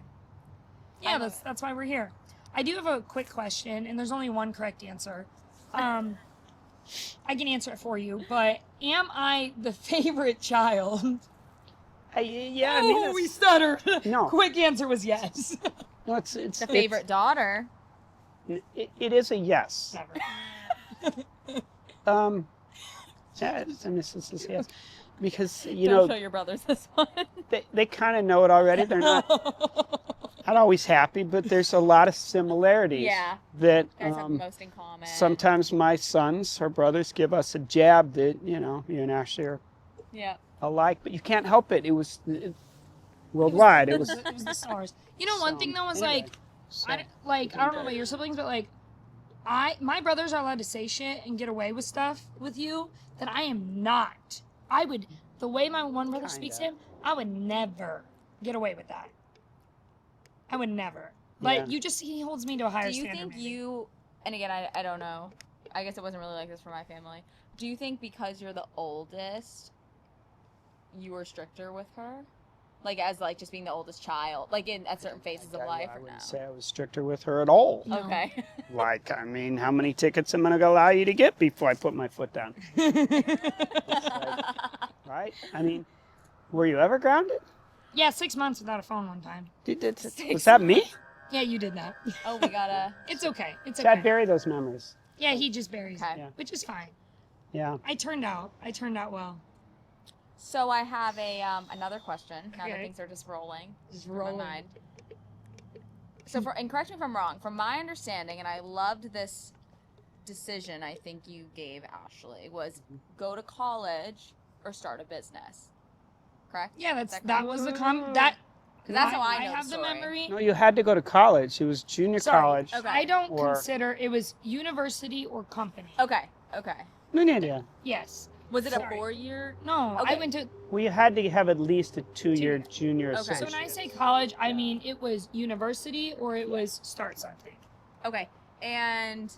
I Yeah, love that's why we're here. I do have a quick question, and there's only one correct answer. I can answer it for you, but am I the favorite child? Yeah, I mean, we it's, stuttered. No. Quick answer was yes. no, it's The favorite daughter. It is a yes. Never. Yeah, this is yes, because Don't show your brothers this one. they kind of know it already. They're not always happy, but there's a lot of similarities. Yeah. That You guys have the most in common. sometimes my sons or brothers give us a jab that you and Ashley are Yeah. alike, but you can't help it. It was worldwide. It was. It was the stars. You know, one thing though was Anyway, like, so, I don't know about your siblings, but like, my brothers are allowed to say shit and get away with stuff with you that I am not. The way my one brother speaks to Kinda. him, I would never get away with that. I would never. But Yeah. he holds me to a higher Do you standard. think maybe. you, and again, I don't know. I guess it wasn't really like this for my family. Do you think because you're the oldest, you were stricter with her? Like, as, like, just being the oldest child? Like, at certain phases of life, I or no? wouldn't say I was stricter with her at all. No. Okay. Like, I mean, how many tickets am I going to allow you to get before I put my foot down? Right? I mean, were you ever grounded? Yeah, 6 months without a phone one time. Was that me? Yeah, you did that. Oh, we gotta... It's okay. It's Chad, okay. bury those memories. Yeah, he just buries Okay. it, Yeah. which is fine. Yeah. I turned out well. So I have a another question. Now that Okay. things are just rolling. Just through rolling. my mind. So, and correct me if I'm wrong. From my understanding, and I loved this decision I think you gave Ashley, was go to college or start a business. Correct? Yeah, Is that correct? was the Because that's how I know have the the story. memory. No, you had to go to college. It was junior Sorry. college. Okay. I don't Or- consider it was university or company. Okay. Okay. No idea. Yes. Was it a Sorry. 4-year? No, Okay. I went to. We had to have at least a 2-year junior Okay. associate. So when I say college, I mean it was university or it was start something. Okay. And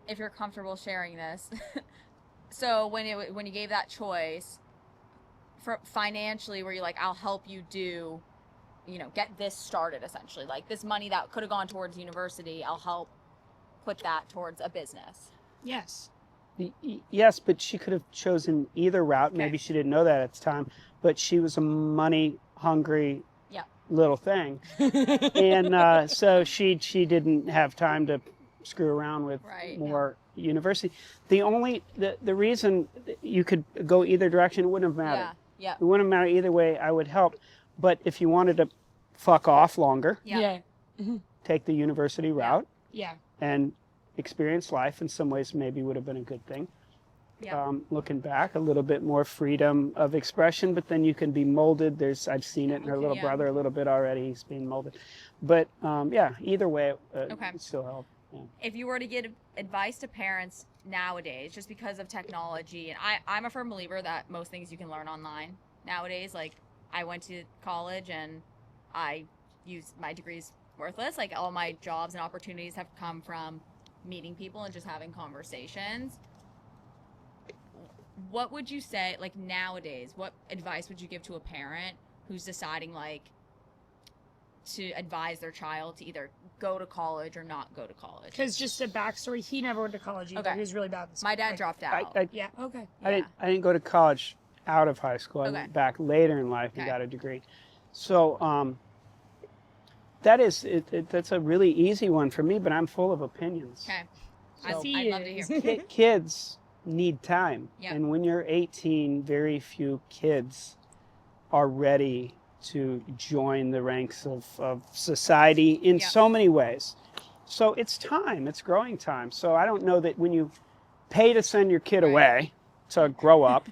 if you're comfortable sharing this, so when you gave that choice, for financially, were you like, I'll help you do, get this started essentially, like this money that could have gone towards university, I'll help put that towards a business. Yes. Yes, but she could have chosen either route. Okay. Maybe she didn't know that at the time, but she was a money-hungry Yeah. little thing, and so she didn't have time to screw around with Right. more university. The reason you could go either direction, it wouldn't have mattered. Yeah. Yeah. It wouldn't matter either way. I would help, but if you wanted to fuck off longer, Yeah. take the university route Yeah. and experience life. In some ways, maybe would have been a good thing. Yeah. Looking back, a little bit more freedom of expression, but then you can be molded. I've seen it in her Okay, little yeah. brother a little bit already. He's being molded, but yeah, either way, Okay. it still help. Yeah. If you were to give advice to parents nowadays, just because of technology, and I'm a firm believer that most things you can learn online nowadays. Like, I went to college and I use my degree's worthless. Like, all my jobs and opportunities have come from meeting people and just having conversations. What would you say, like, nowadays, what advice would you give to a parent who's deciding, like, to advise their child to either go to college or not go to college? Because just a backstory, he never went to college either. Okay. He was really bad at school. My dad dropped out. Yeah. Okay. I didn't go to college out of high school. I Okay. went back later in life and Okay. got a degree. So that's a really easy one for me, but I'm full of opinions. Okay. So- I'd love to hear. Kids need time. Yeah. And when you're 18, very few kids are ready to join the ranks of society in Yeah. so many ways. So it's time, it's growing time. So I don't know that when you pay to send your kid Right. away to grow up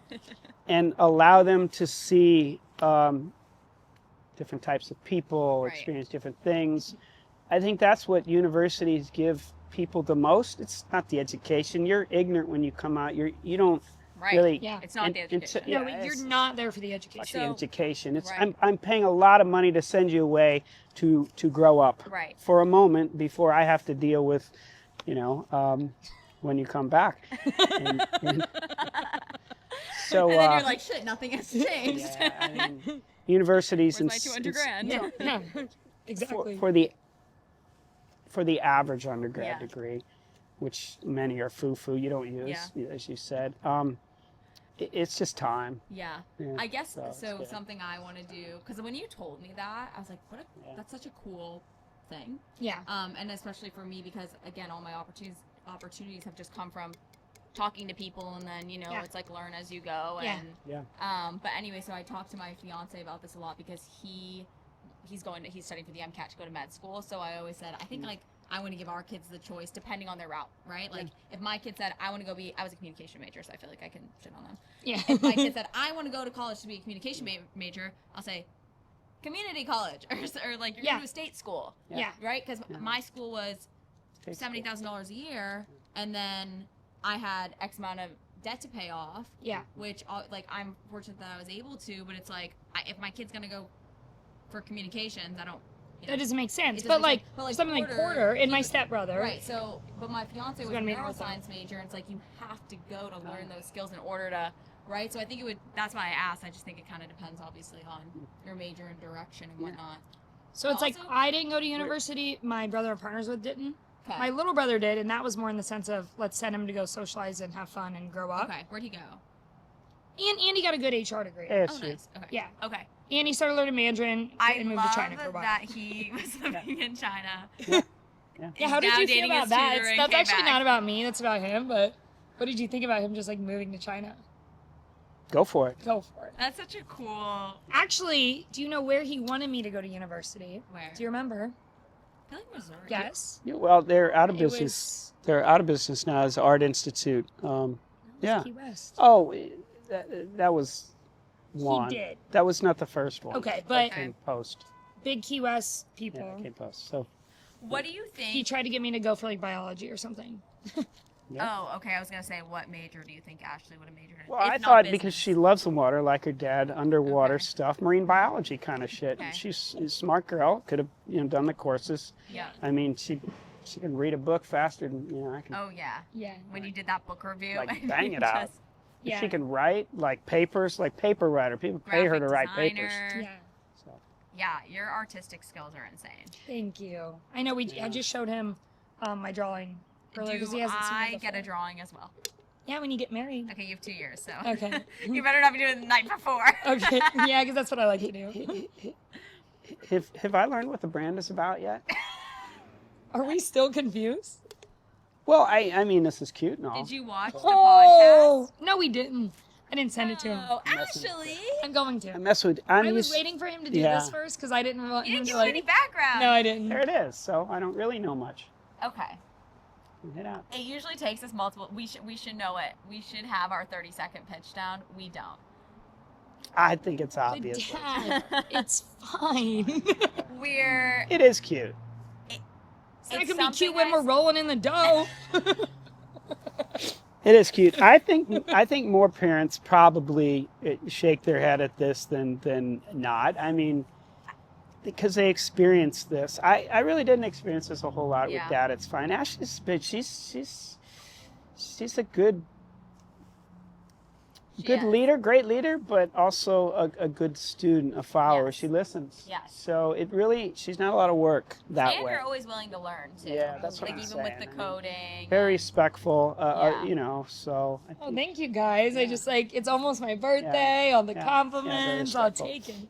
and allow them to see different types of people, Right. experience different things, I think that's what universities give people the most. It's not the education. You're ignorant when you come out. You don't Right. really. Yeah. It's not the education. Yeah, No, you're it's not there for the not education. the So- education. It's Right. I'm paying a lot of money to send you away to grow up Right. for a moment before I have to deal with, when you come back. And so And then you're like, shit, nothing has changed. yeah, I mean, universities Where's my and 200 grand? Yeah. Yeah. Exactly. for the average undergrad Yeah. degree, which many are foo-foo, you don't use, as you said. It's just time. Yeah. Yeah, I guess so it's so. good. Something I want to do, because when you told me that, I was like, Yeah. that's such a cool thing. Yeah. And especially for me, because again, all my opportunities have just come from talking to people, and then Yeah. it's like learn as you go. Yeah. And Yeah. but anyway, so I talked to my fiance about this a lot because he's studying for the MCAT to go to med school. So I always said, I think Mm. like I want to give our kids the choice depending on their route, right? Like if my kid said I want to go I was a communication major, so I feel like I can shit on them. Yeah. If my kid said I want to go to college to be a communication major, I'll say community college or like you're Yeah. going to a state school, Yeah. right? Because Yeah. my school was Take $70,000 a year, and then I had X amount of debt to pay off, Yeah. which like I'm fortunate that I was able to. But it's like if my kid's gonna go for communications. I don't. You know, That doesn't make sense. it But doesn't like, make sense. But, like, something like Porter and my stepbrother. Right. So, but my fiance was a gonna be an neuroscience major, and it's like you have to go to learn those skills in order to. Right. So I think it would. That's why I asked. I just think it kind of depends, obviously, on your major and direction and whatnot. So it's like Also- I didn't go to university. My brother I'm partners with didn't. Okay. My little brother did, and that was more in the sense of let's send him to go socialize and have fun and grow up. Okay. Where'd he go? And he got a good HR degree. Oh, ASU. nice. Okay. Yeah. Okay. And he started learning Mandarin I and moved love to China for a while. that he was living in China. Yeah, how did now you feel dating about his that? tutor and That's came actually back. not about me. That's about him. But what did you think about him just like moving to China? Go for it. Go for it. That's such a cool. Actually, do you know where he wanted me to go to university? Where? Do you remember? I feel like Missouri. Yes. Yeah, well, they're out of It business. was- They're out of business now as Art Institute. Yeah. Key West. Oh, that was one. He did. That was not the first one. Okay, That but came post. big Key West Yeah, people. that came post. So What do you think? He tried to get me to go for like biology or something. Oh, okay. I was gonna say, what major do you think Ashley would have majored in? well, if I not thought because business? she loves the water, like her dad, underwater Okay. stuff, marine biology kind of shit. Okay. She's a smart girl. Could have done the courses. Yeah. I mean, she can read a book faster than I can. Oh yeah. Yeah. When you did that book review. Like, and bang you it out. just- Yeah. She can write like papers, like paper writer. People pay her to write graphic papers. designer. Yeah. So. Yeah, your artistic skills are insane. Thank you. I know I just showed him my drawing earlier because Do he hasn't seen I it get a before. drawing as well? Yeah, when you get married. Okay, you have 2 years, so. Okay. You better not be doing it the night before. Okay. Yeah, because that's what I like to do. Have I learned what the brand is about yet? Are we still confused? Well, I mean, this is cute and all. Did you watch the Oh no, we didn't. I didn't send it to him. podcast? Oh, Ashley! I'm going I to. mess with. I was waiting for him to do Yeah. this first because I didn't want You him didn't to give like. any background. No, I didn't. There it is. So I don't really know much. Okay. Hit out. It usually takes us multiple. We should know it. We should have our 30-second pitch down. We don't. I think it's But obvious. Dad, it's fine. We're. It is cute. It's not it's gonna be cute something when we're rolling in the dough. It is cute. I think more parents probably shake their head at this than not. I mean, because they experienced this. I really didn't experience this a whole lot Yeah. with Dad. It's fine. Ashley's, but she's a good She is. leader, great leader, but also a good student, a follower. Yes. She listens. Yes. So it really, she's not a lot of work that And way. you're always willing to learn too. Yeah, that's what like I'm even with saying. the I mean, coding. Very respectful, Yeah. so. I Oh, think- thank you guys. I Yeah. just like it's almost my birthday. All the Yeah. compliments, Yeah, very I'll respectful. take it.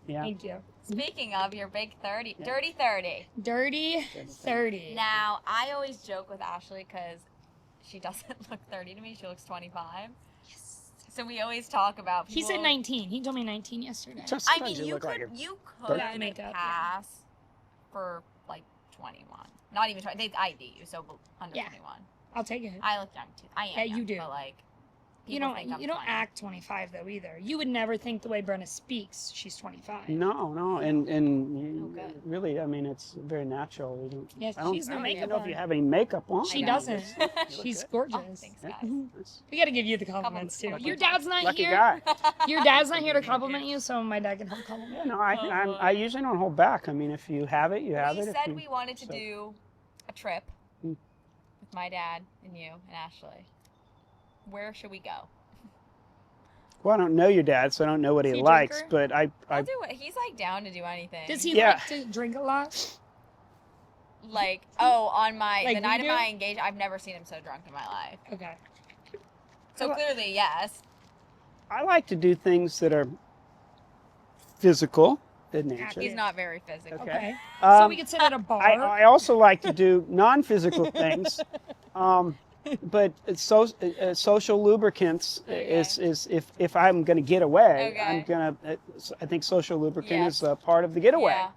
yeah. Thank you. Speaking of your big 30, Yeah. dirty 30. Dirty 30. Now I always joke with Ashley because she doesn't look 30 to me. She looks 25. Yes. So we always talk about. He said people- 19. He told me 19 yesterday. Just I sometimes mean, you look like could a- you Without could makeup, yeah. pass for like 21. Not even 20. They ID you, so under Yeah. 21. I'll take it. I look young too. I am. Yeah, you young, do. But like, You people don't think I'm you don't 20. act 25 though either. You would never think the way Brenna speaks she's 25. No, and you, Okay. really, I mean, it's very natural. You don't, Yes, I don't, she's no I don't even makeup know if on. you have any makeup on. She I mean, doesn't. you look She's good. gorgeous. Oh, thanks, Yeah. guys. That's- We gotta give you the compliments too. Compliments. Your dad's not Lucky here. guy. Your dad's not here to compliment you, so my dad can help compliment Yeah, you. no, I usually don't hold back. I mean, if you have it, you have We it. If said you- we wanted to so- do a trip Hmm. with my dad and you and Ashley. Where should we go? Well, I don't know your dad, so I don't know what Is he he a likes. drinker? But I'll I do it. He's like down to do anything. Does he Yeah. like to drink a lot? Like, on my Like the we night do? of my engagement, I've never seen him so drunk in my life. Okay. So Well, clearly, yes. I like to do things that are physical in nature. Active. He's not very physical. Okay. Okay. So Um, we could sit at a bar. I also like to do non-physical things, but social lubricants is if I'm going to get away, Okay. I'm gonna. I think social lubricant Yeah. is a part of the getaway, Yeah.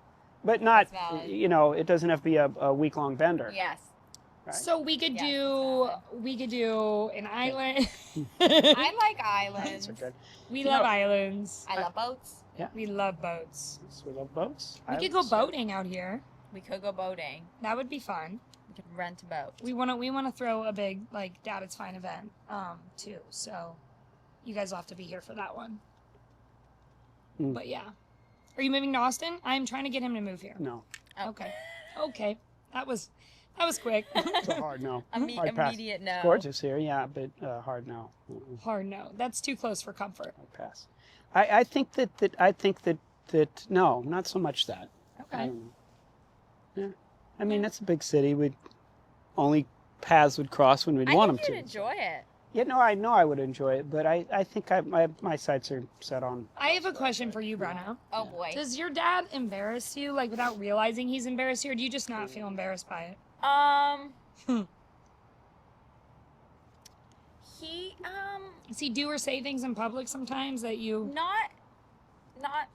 but not. That's valid. It doesn't have to be a week-long bender. Yes. Right? So we could Yes, do an island. I like That's islands. okay. We You love know- islands. I love boats. We love boats. So we love boats. We could go boating out here. We could go boating. That would be fun. We could rent a boat. We wanna throw a big like Dad It's Fine event too. So you guys will have to be here for that one. Mm. But yeah. Are you moving to Austin? I'm trying to get him to move here. No, Oh. Okay. That was quick. it's a hard no. Hard pass. Immediate no. It's gorgeous here, yeah, but hard no. Hard no. That's too close for comfort. Hard pass. I think that no, not so much that. I Okay. don't know. Yeah, I mean that's a big city. We'd only paths would cross when we'd I want think them you'd to. enjoy it. Yeah, no, I know I would enjoy it, but I think my sights are set on. I have a question for you, Bruno. Oh boy. Does your dad embarrass you, like, without realizing he's embarrassed you, or do you just not feel embarrassed by it? He Does he do or say things in public sometimes that you... not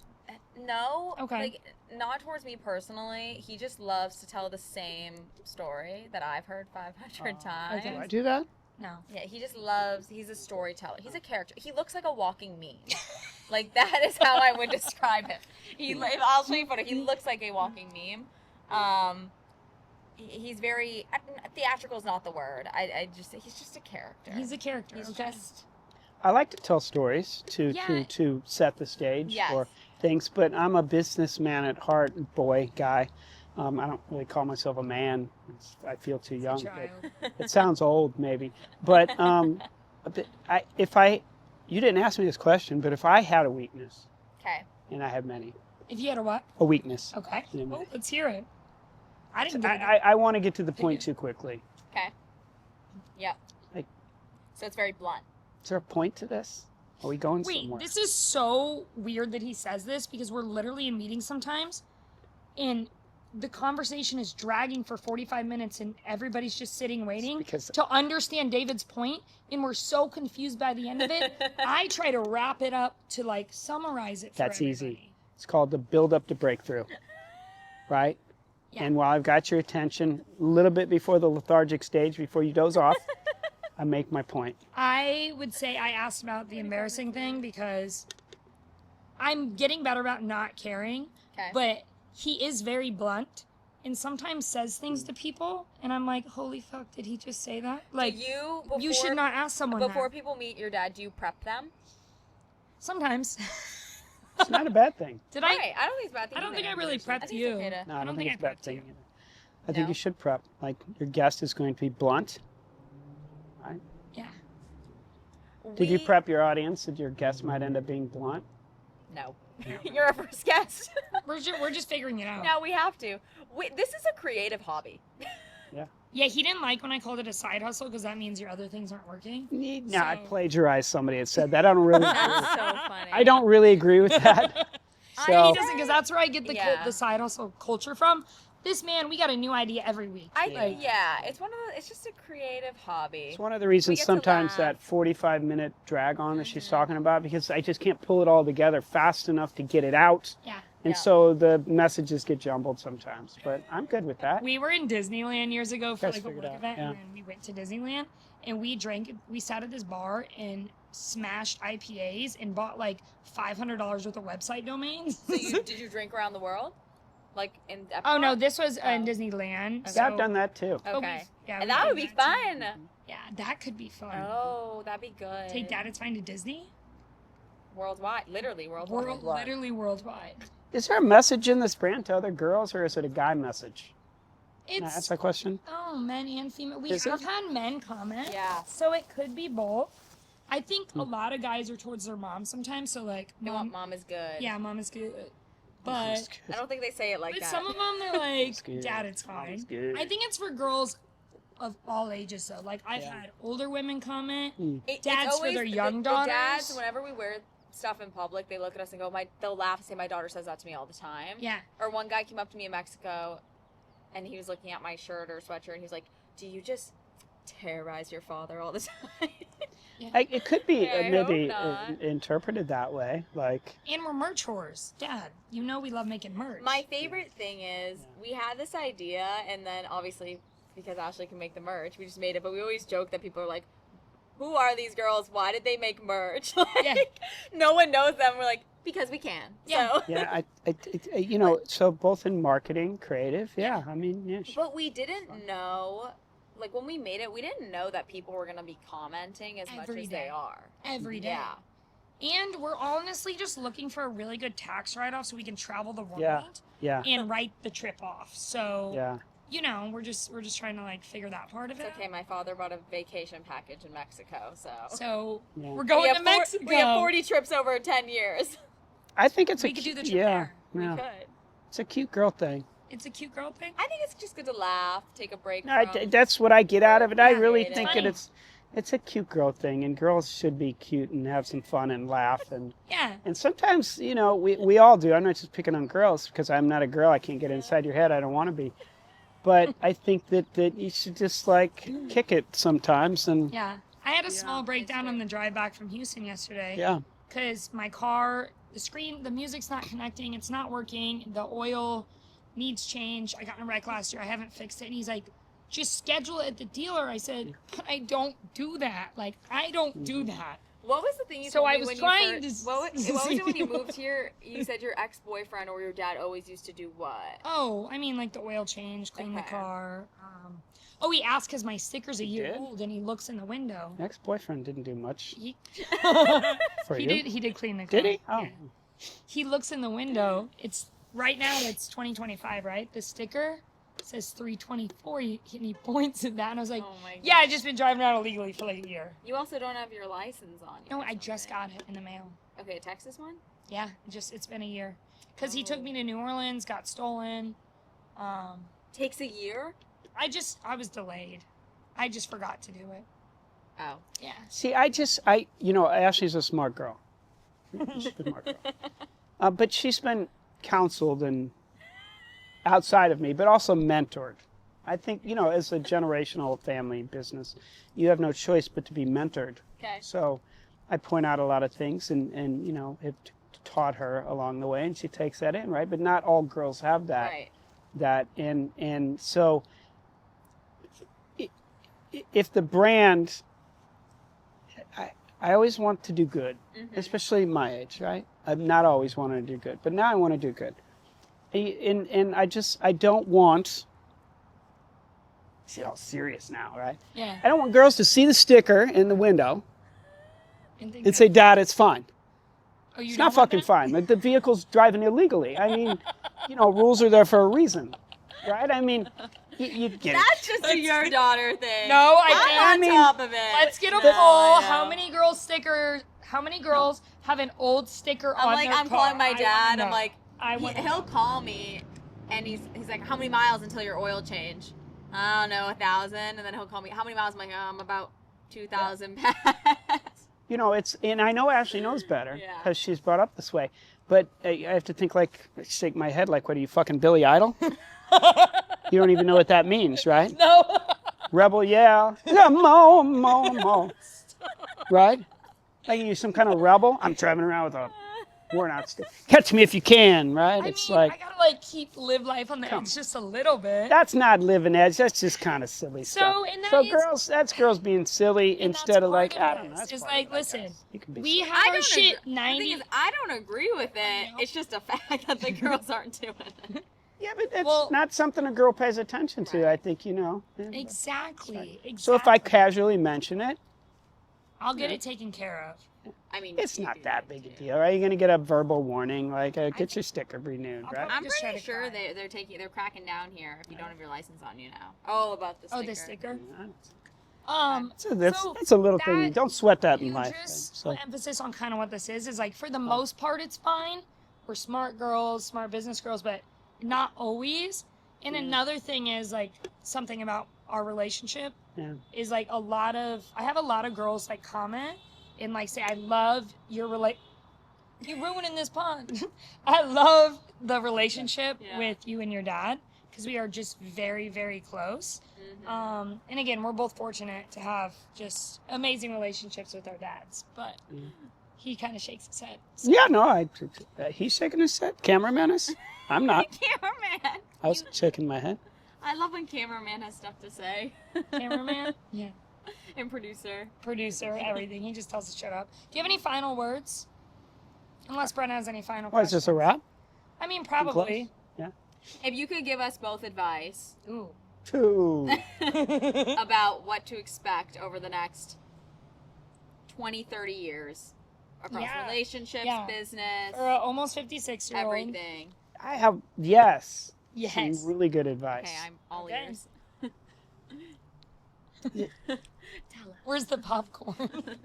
no. Okay. Like not towards me personally. He just loves to tell the same story that I've heard 500 times. Do I do that? No. Yeah, he just loves. He's a storyteller. He's a character. He looks like a walking meme. Like that is how I would describe him. I'll show you a photo. He looks like a walking meme. He's very theatrical is not the word. He's just a character. He's a character, He's okay. just I like to tell stories Yeah. to set the stage Yes. for things, but I'm a businessman at heart, boy, guy. I don't really call myself a man. I feel too young. Child. It sounds old, maybe. But you didn't ask me this question, but if I had a weakness, okay. and I have many, If you had a what? a weakness. Okay. Yeah, Oh, let's hear it. I didn't get it. I want to get to the point too quickly. Okay. Yep. Like- So it's very blunt. Is there a point to this? Are we going Wait, somewhere? this is so weird that he says this because we're literally in meetings sometimes and the conversation is dragging for 45 minutes and everybody's just sitting waiting because- to understand David's point and we're so confused by the end of it. I try to wrap it up to like summarize it for That's everybody. easy. It's called the build up to breakthrough, right? Yeah. And while I've got your attention, a little bit before the lethargic stage, before you doze off, I make my point. I would say I asked about the embarrassing thing because I'm getting better about not caring, Okay. but he is very blunt and sometimes says things to people and I'm like, holy fuck, did he just say that? Like, you should not ask someone before that. people meet your dad. Do you prep them? Sometimes. It's not a bad thing. Did Right. I don't think it's a bad thing. I don't either. think I really I prepped think it's you. okay to- No, I don't think it's a I bad prepped thing. you. either. I think No? you should prep. Like your guest is going to be blunt. Right? Yeah. Did you We- prep your audience that your guest might end up being blunt? No. You're our first guest. We're just figuring it out. No, we have to. This is a creative hobby. Yeah, he didn't like when I called it a side hustle because that means your other things aren't working. No, I So- plagiarized somebody that said that. I don't really. That's so funny. I don't really agree with that. He So doesn't because that's where I get the Yeah. the side hustle culture from. This man, we got a new idea every week. Yeah, it's just a creative hobby. it's one of the reasons get to sometimes laugh. that 45-minute drag on that she's talking about, because I just can't pull it all together fast enough to get it out. Yeah. And Yeah. so the messages get jumbled sometimes, but I'm good with that. We were in Disneyland years ago for Guys like a figured work out, event, yeah. and then we went to Disneyland and we sat at this bar and smashed IPAs and bought like $500 worth of website domains. So did you drink around the world? Like in Epcot? Oh no, this was in Oh. Disneyland. Yeah, I've done that too. but Okay. yeah, And we that did would be too. fun. Yeah, that could be fun. Oh, that'd be good. Take Dad, it's fine to Disney. Worldwide, literally worldwide. Literally worldwide. Is there a message in this brand to other girls, or is it a guy message? Can I ask It's that question? men and female. We Is have it? had men comment. Yeah. So it could be both. I think Hmm. a lot of guys are towards their mom sometimes. So like, They want mom is good. yeah, mom is good. That's But good. I don't think they say it like but that. some of them they're like, That's good. Dad, it's That's fine. good. I think it's for girls of all ages though. Like I've Yeah. had older women comment. It's dads for their young the daughters. dads, whenever we wear stuff in public, they look at us and go, they'll laugh and say, my daughter says that to me all the time. Yeah. Or one guy came up to me in Mexico and he was looking at my shirt or sweatshirt and he was like, do you just terrorize your father all the time? It could be Yeah, I maybe hope not. interpreted that way. Like, And we're merch whores. Dad, you know we love making merch. My favorite thing is we had this idea and then obviously because Ashley can make the merch, we just made it, but we always joke that people are like, who are these girls? Why did they make merch? Like, Yeah. no one knows them. We're like, because we can. Yeah. So. yeah, you know, so both in marketing, creative, yeah. I mean, yeah. Sure. But we didn't know, like when we made it, we didn't know that people were going to be commenting as much Every as day. they are. Every day. Yeah. And we're honestly just looking for a really good tax write-off so we can travel the world Yeah. and write the trip off. So, Yeah. you know, we're just trying to like figure that part of it. It's okay. My father bought a vacation package in Mexico, so. So Yeah. we're going to Mexico. We have 40 trips over 10 years. I think it's We a could cute, do the trip yeah, there. yeah. We could. It's a cute girl thing. It's a cute girl thing. I think it's just good to laugh, take a break No, from. that's what I get out of it. I Yeah, really it think is. that it's a cute girl thing, and girls should be cute and have some fun and laugh and Yeah. sometimes, you know, we all do. I'm not just picking on girls because I'm not a girl. I can't get inside your head. I don't want to be. But I think that you should just like kick it sometimes and Yeah. I had a Yeah, small it's breakdown on true. the drive back from Houston yesterday. yeah. Because my car, the music's not connecting, it's not working, the oil needs change. I got in a wreck last year, I haven't fixed it. And he's like, just schedule it at the dealer. I said, but I don't do that. Like, I don't do that. What was the thing you So told I me was when trying you first, to what was it when you moved here? You said your ex-boyfriend or your dad always used to do what? Oh, I mean, like the oil change, clean the Okay. car. Oh, he asked because my sticker's a year did? old and he looks in the window. Ex-boyfriend didn't do much He, for he you. did clean the car. Did he? Oh. Yeah. He looks in the window. It's right now. It's 2025, right? The sticker says 324, and he points at that, and I was like, Oh my "Yeah, I've just been driving around illegally for like a year." You also don't have your license on you. No, or I just something. got it in the mail. Okay, a Texas one? Yeah, it's been a year, because he took me to New Orleans, got stolen. Takes a year? I was delayed. I just forgot to do it. Oh. Yeah. See, Ashley's a smart girl. She's a smart girl. But she's been counseled and outside of me, but also mentored. I think, as a generational family business, you have no choice but to be mentored. Okay. So I point out a lot of things and have taught her along the way, and she takes that in, right? But not all girls have that. Right. And so if the brand, I always want to do good, especially my age, right? I've not always wanted to do good, but now I want to do good. And I don't want, see all serious now, right? Yeah. I don't want girls to see the sticker in the window think and say, Dad, it's fine. "Oh, you It's don't not want fucking that?" fine. Like, the vehicle's driving illegally. I mean, rules are there for a reason, right? I mean, you get it. That's just a your daughter thing. No, I'm on top of it. Let's get a No, poll. I know. How many girls have an old sticker I'm on like, their I'm car? calling my I wanna dad. know. I'm like, I want he'll call me, and he's like, how many miles until your oil change? I don't know, 1,000. And then he'll call me, how many miles? I'm like, I'm about 2,000 past. And I know Ashley knows better Yeah. because she's brought up this way. But I have to think shake my head like, what are you, fucking Billy Idol? You don't even know what that means, right? No. Rebel, yeah. Yeah, mo. Right? Like you're some kind of rebel? I'm driving around with a worn out stick. Catch me if you can, right? I It's mean, like, I gotta live life on the edge just a little bit. that's not living edge. That's just kind of silly So, stuff. and that So is- that's girls being silly And instead that's of like, part I don't know. this. That's It's part of like, it, I listen, guess. You can be we silly. have our don't shit agree. The 90. thing is, I don't agree with it. know. It's just a fact that the girls aren't doing it. Yeah, but it's Well- not something a girl pays attention to, Right. I think, Yeah. Exactly. So if I casually mention it, I'll get it taken care of. I mean, it's you not do that big a deal. Are you going to get a verbal warning, like, get your sticker renewed, I'll right? I'm Just try pretty to sure cry. they're cracking down here if you don't have your license on you now. Oh, about the sticker. Oh, the sticker. Yeah. So That's a little thing. that Don't sweat that in you life. just So, put emphasis on kind of what this is like for the most part it's fine. We're smart girls, smart business girls, but not always. And another thing is like something about our relationship yeah. is like I have a lot of girls like comment and like say, I love your you're ruining this pun. I love the relationship Yeah. with you and your dad because we are just very, very close. Mhm. And again, we're both fortunate to have just amazing relationships with our dads, but he kind of shakes his head. So. Yeah, no, he's shaking his head. Cameraman is? I'm not. Cameraman. I was shaking my head. I love when cameraman has stuff to say. Cameraman? Yeah. And producer. Producer, everything. He just tells us to shut up. Do you have any final words? Unless Brent has any final What, is questions. this a wrap? I mean, probably. Yeah. If you could give us both advice Ooh. 2. about what to expect over the next 20, 30 years across Yeah. relationships, Yeah. business, For an almost 56-year-old. everything. I have, yes, Yes. some really good advice. Okay, I'm all Okay. ears. Tell us. Where's the popcorn?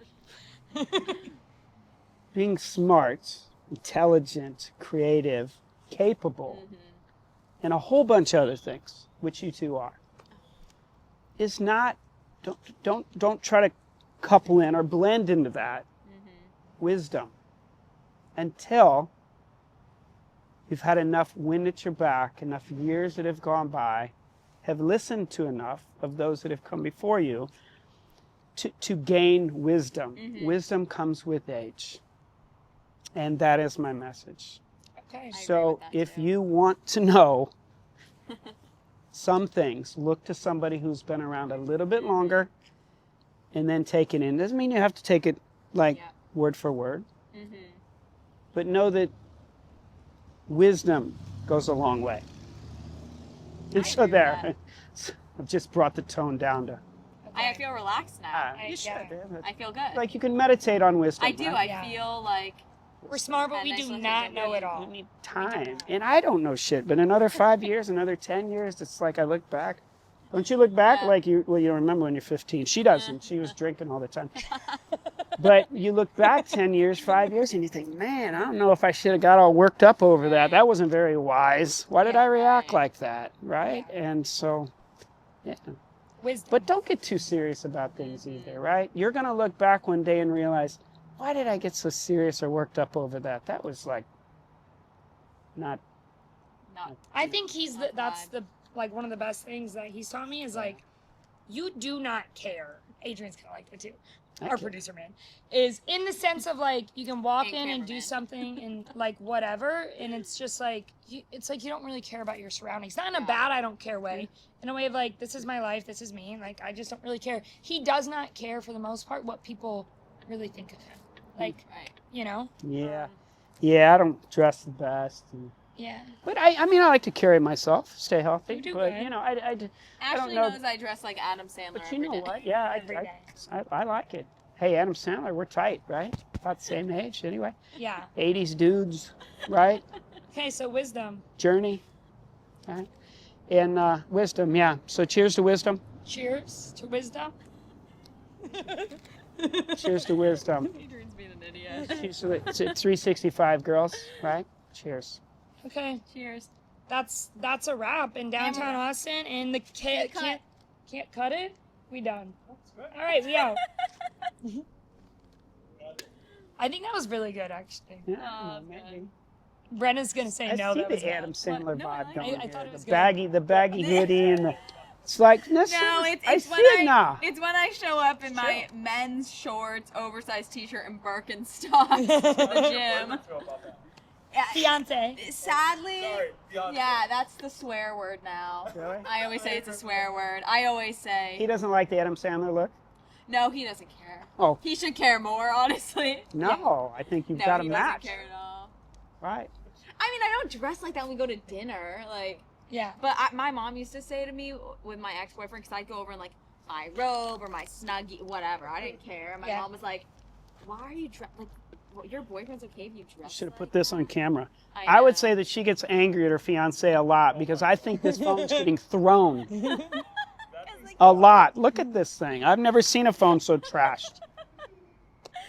Being smart, intelligent, creative, capable, and a whole bunch of other things, which you two are, is not, don't try to couple in or blend into that wisdom until you've had enough wind at your back, enough years that have gone by, have listened to enough of those that have come before you to gain wisdom. Wisdom comes with age. And that is my message. Okay. agree So with that if too. you want to know some things, look to somebody who's been around a little bit longer and then take it in. Doesn't mean you have to take it like Yeah. word for word. But know that wisdom goes a long way. And I so agree with there, that. I've just brought the tone down to, I feel relaxed now. you should. yeah. I feel good. Like you can meditate on wisdom. I do. right? I Yeah. feel like We're smart, but And we nice do looking not and know it really- all. You need time. And I don't know shit, but another 5 years, another 10 years, it's like I look back. Don't you look back Yeah. like you remember when you're 15? She doesn't. She was drinking all the time. But you look back 10 years, 5 years, and you think, man, I don't know if I should have got all worked up over that. That wasn't very wise. Why did I react Right. like that? Right? And so, yeah. Wisdom. But don't get too serious about things either, right? You're going to look back one day and realize, why did I get so serious or worked up over that? That was like not. not. I think Not that's vibe. the like one of the best things that he's taught me is like, you do not care. Adrian's kind of like that too. I Our care. producer man is in the sense of like you can walk And in and do cameraman. something and like whatever, and it's just like it's like you don't really care about your surroundings. Not in a Yeah. bad I don't care way, in a way of like this is my life, this is me, and like I just don't really care. He does not care for the most part what people really think of him. Like Right. you know, Yeah. Yeah, I don't dress the best. yeah. But I mean, I like to carry myself, stay healthy. You do but, good. you know, I don't Ashley know. knows I dress like Adam Sandler. But you every know day. what? Yeah, Every day. I like it. Hey, Adam Sandler, we're tight, right? About the same age anyway. Yeah. 80s dudes, right? Okay, so wisdom. Journey. Right? And wisdom, yeah. So cheers to wisdom. Cheers to wisdom. Cheers to wisdom. Adrian's being an idiot. Cheers to it's at 365, girls, right? Cheers. Okay, Cheers. that's a wrap in downtown Austin, and the Can't cut. can't cut it. We done. That's good. All right, we out. I think that was really good, actually. Yeah, Oh, maybe. Brenna's gonna say I no. see That was the Adam bad. Sandler No, I vibe like going it. I here. thought it was the good. baggy hoodie and the. It's like No, I it's see when it now. It's when I show up in my men's shorts, oversized t-shirt, and Birkenstocks to the How do gym. you feel about that? Yeah, Fiance. sadly, Sorry, Beyonce. yeah, that's the swear word now. Really? I always say it's a swear word. I always He say doesn't like the Adam Sandler look. no. He doesn't care. Oh He should care more, honestly. no, I think you've No, got a he match, doesn't care at all. right? I mean, I don't dress like that when we go to dinner, like. Yeah. But my mom used to say to me with my ex-boyfriend, because I'd go over in like my robe or my snuggie, whatever. I didn't care. And my Yeah. mom was like, "Why are you dressed like? Well, your boyfriend's okay if you dress." Should have like put this that?" on camera. I I would know. say that she gets angry at her fiance a lot because I think this phone's getting thrown It's like, a lot. Look at this thing. I've never seen a phone so trashed.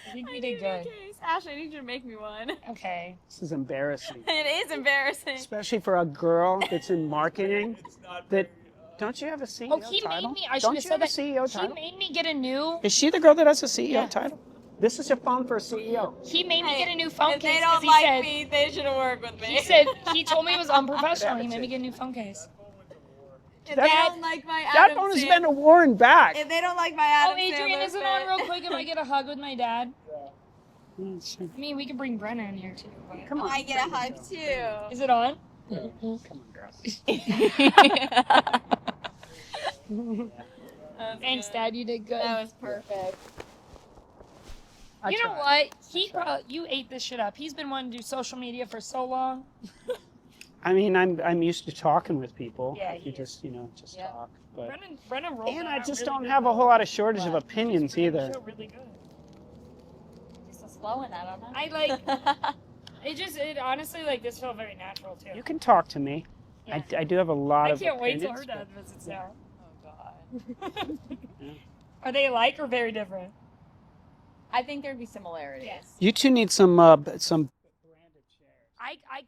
I think we I did need a good. case. Ashley, I need you to make me one. Okay. This is embarrassing, It is embarrassing. especially for a girl that's in marketing. It's not That very, don't you have a CEO Oh, he title? made me. I should Don't have you said have a that. CEO He title? made me get a new. Is she the girl that has a CEO Yeah. title? This is your phone for a CEO. He made me Hey, get a new phone if case they 'cause don't he like said me, they shouldn't work with me. he said he told me it was unprofessional. He made me attitude. get a new phone case. that phone went to war. if That- they don't like my That Adam phone has Sand- been a Warren back. If they don't like my Oh, Adam Adrian, Sandler is it fit- on real quick if I get a hug with my dad? Yeah. I mean, we could bring Brenna in here too. But... Come on. I get a hug too. Is it on? Come on, girl. Thanks, Dad. You did good. That was perfect. I You know tried. what? You ate this shit up. He's been wanting to do social media for so long. I mean, I'm used to talking with people. Yeah, You he just just Yeah. talk. But Brenna rolled and that I out just really don't good, have a though. whole lot of shortage of But opinions he's really- either. feel really good. Just listen flowing. I don't know. I it honestly, like, this felt very natural too. You can talk to me. Yeah. I do have a lot I of can't wait till opinions, her dad but- visits now. Oh God. Are they alike or very different? I think there'd be similarities. Yes. You two need some I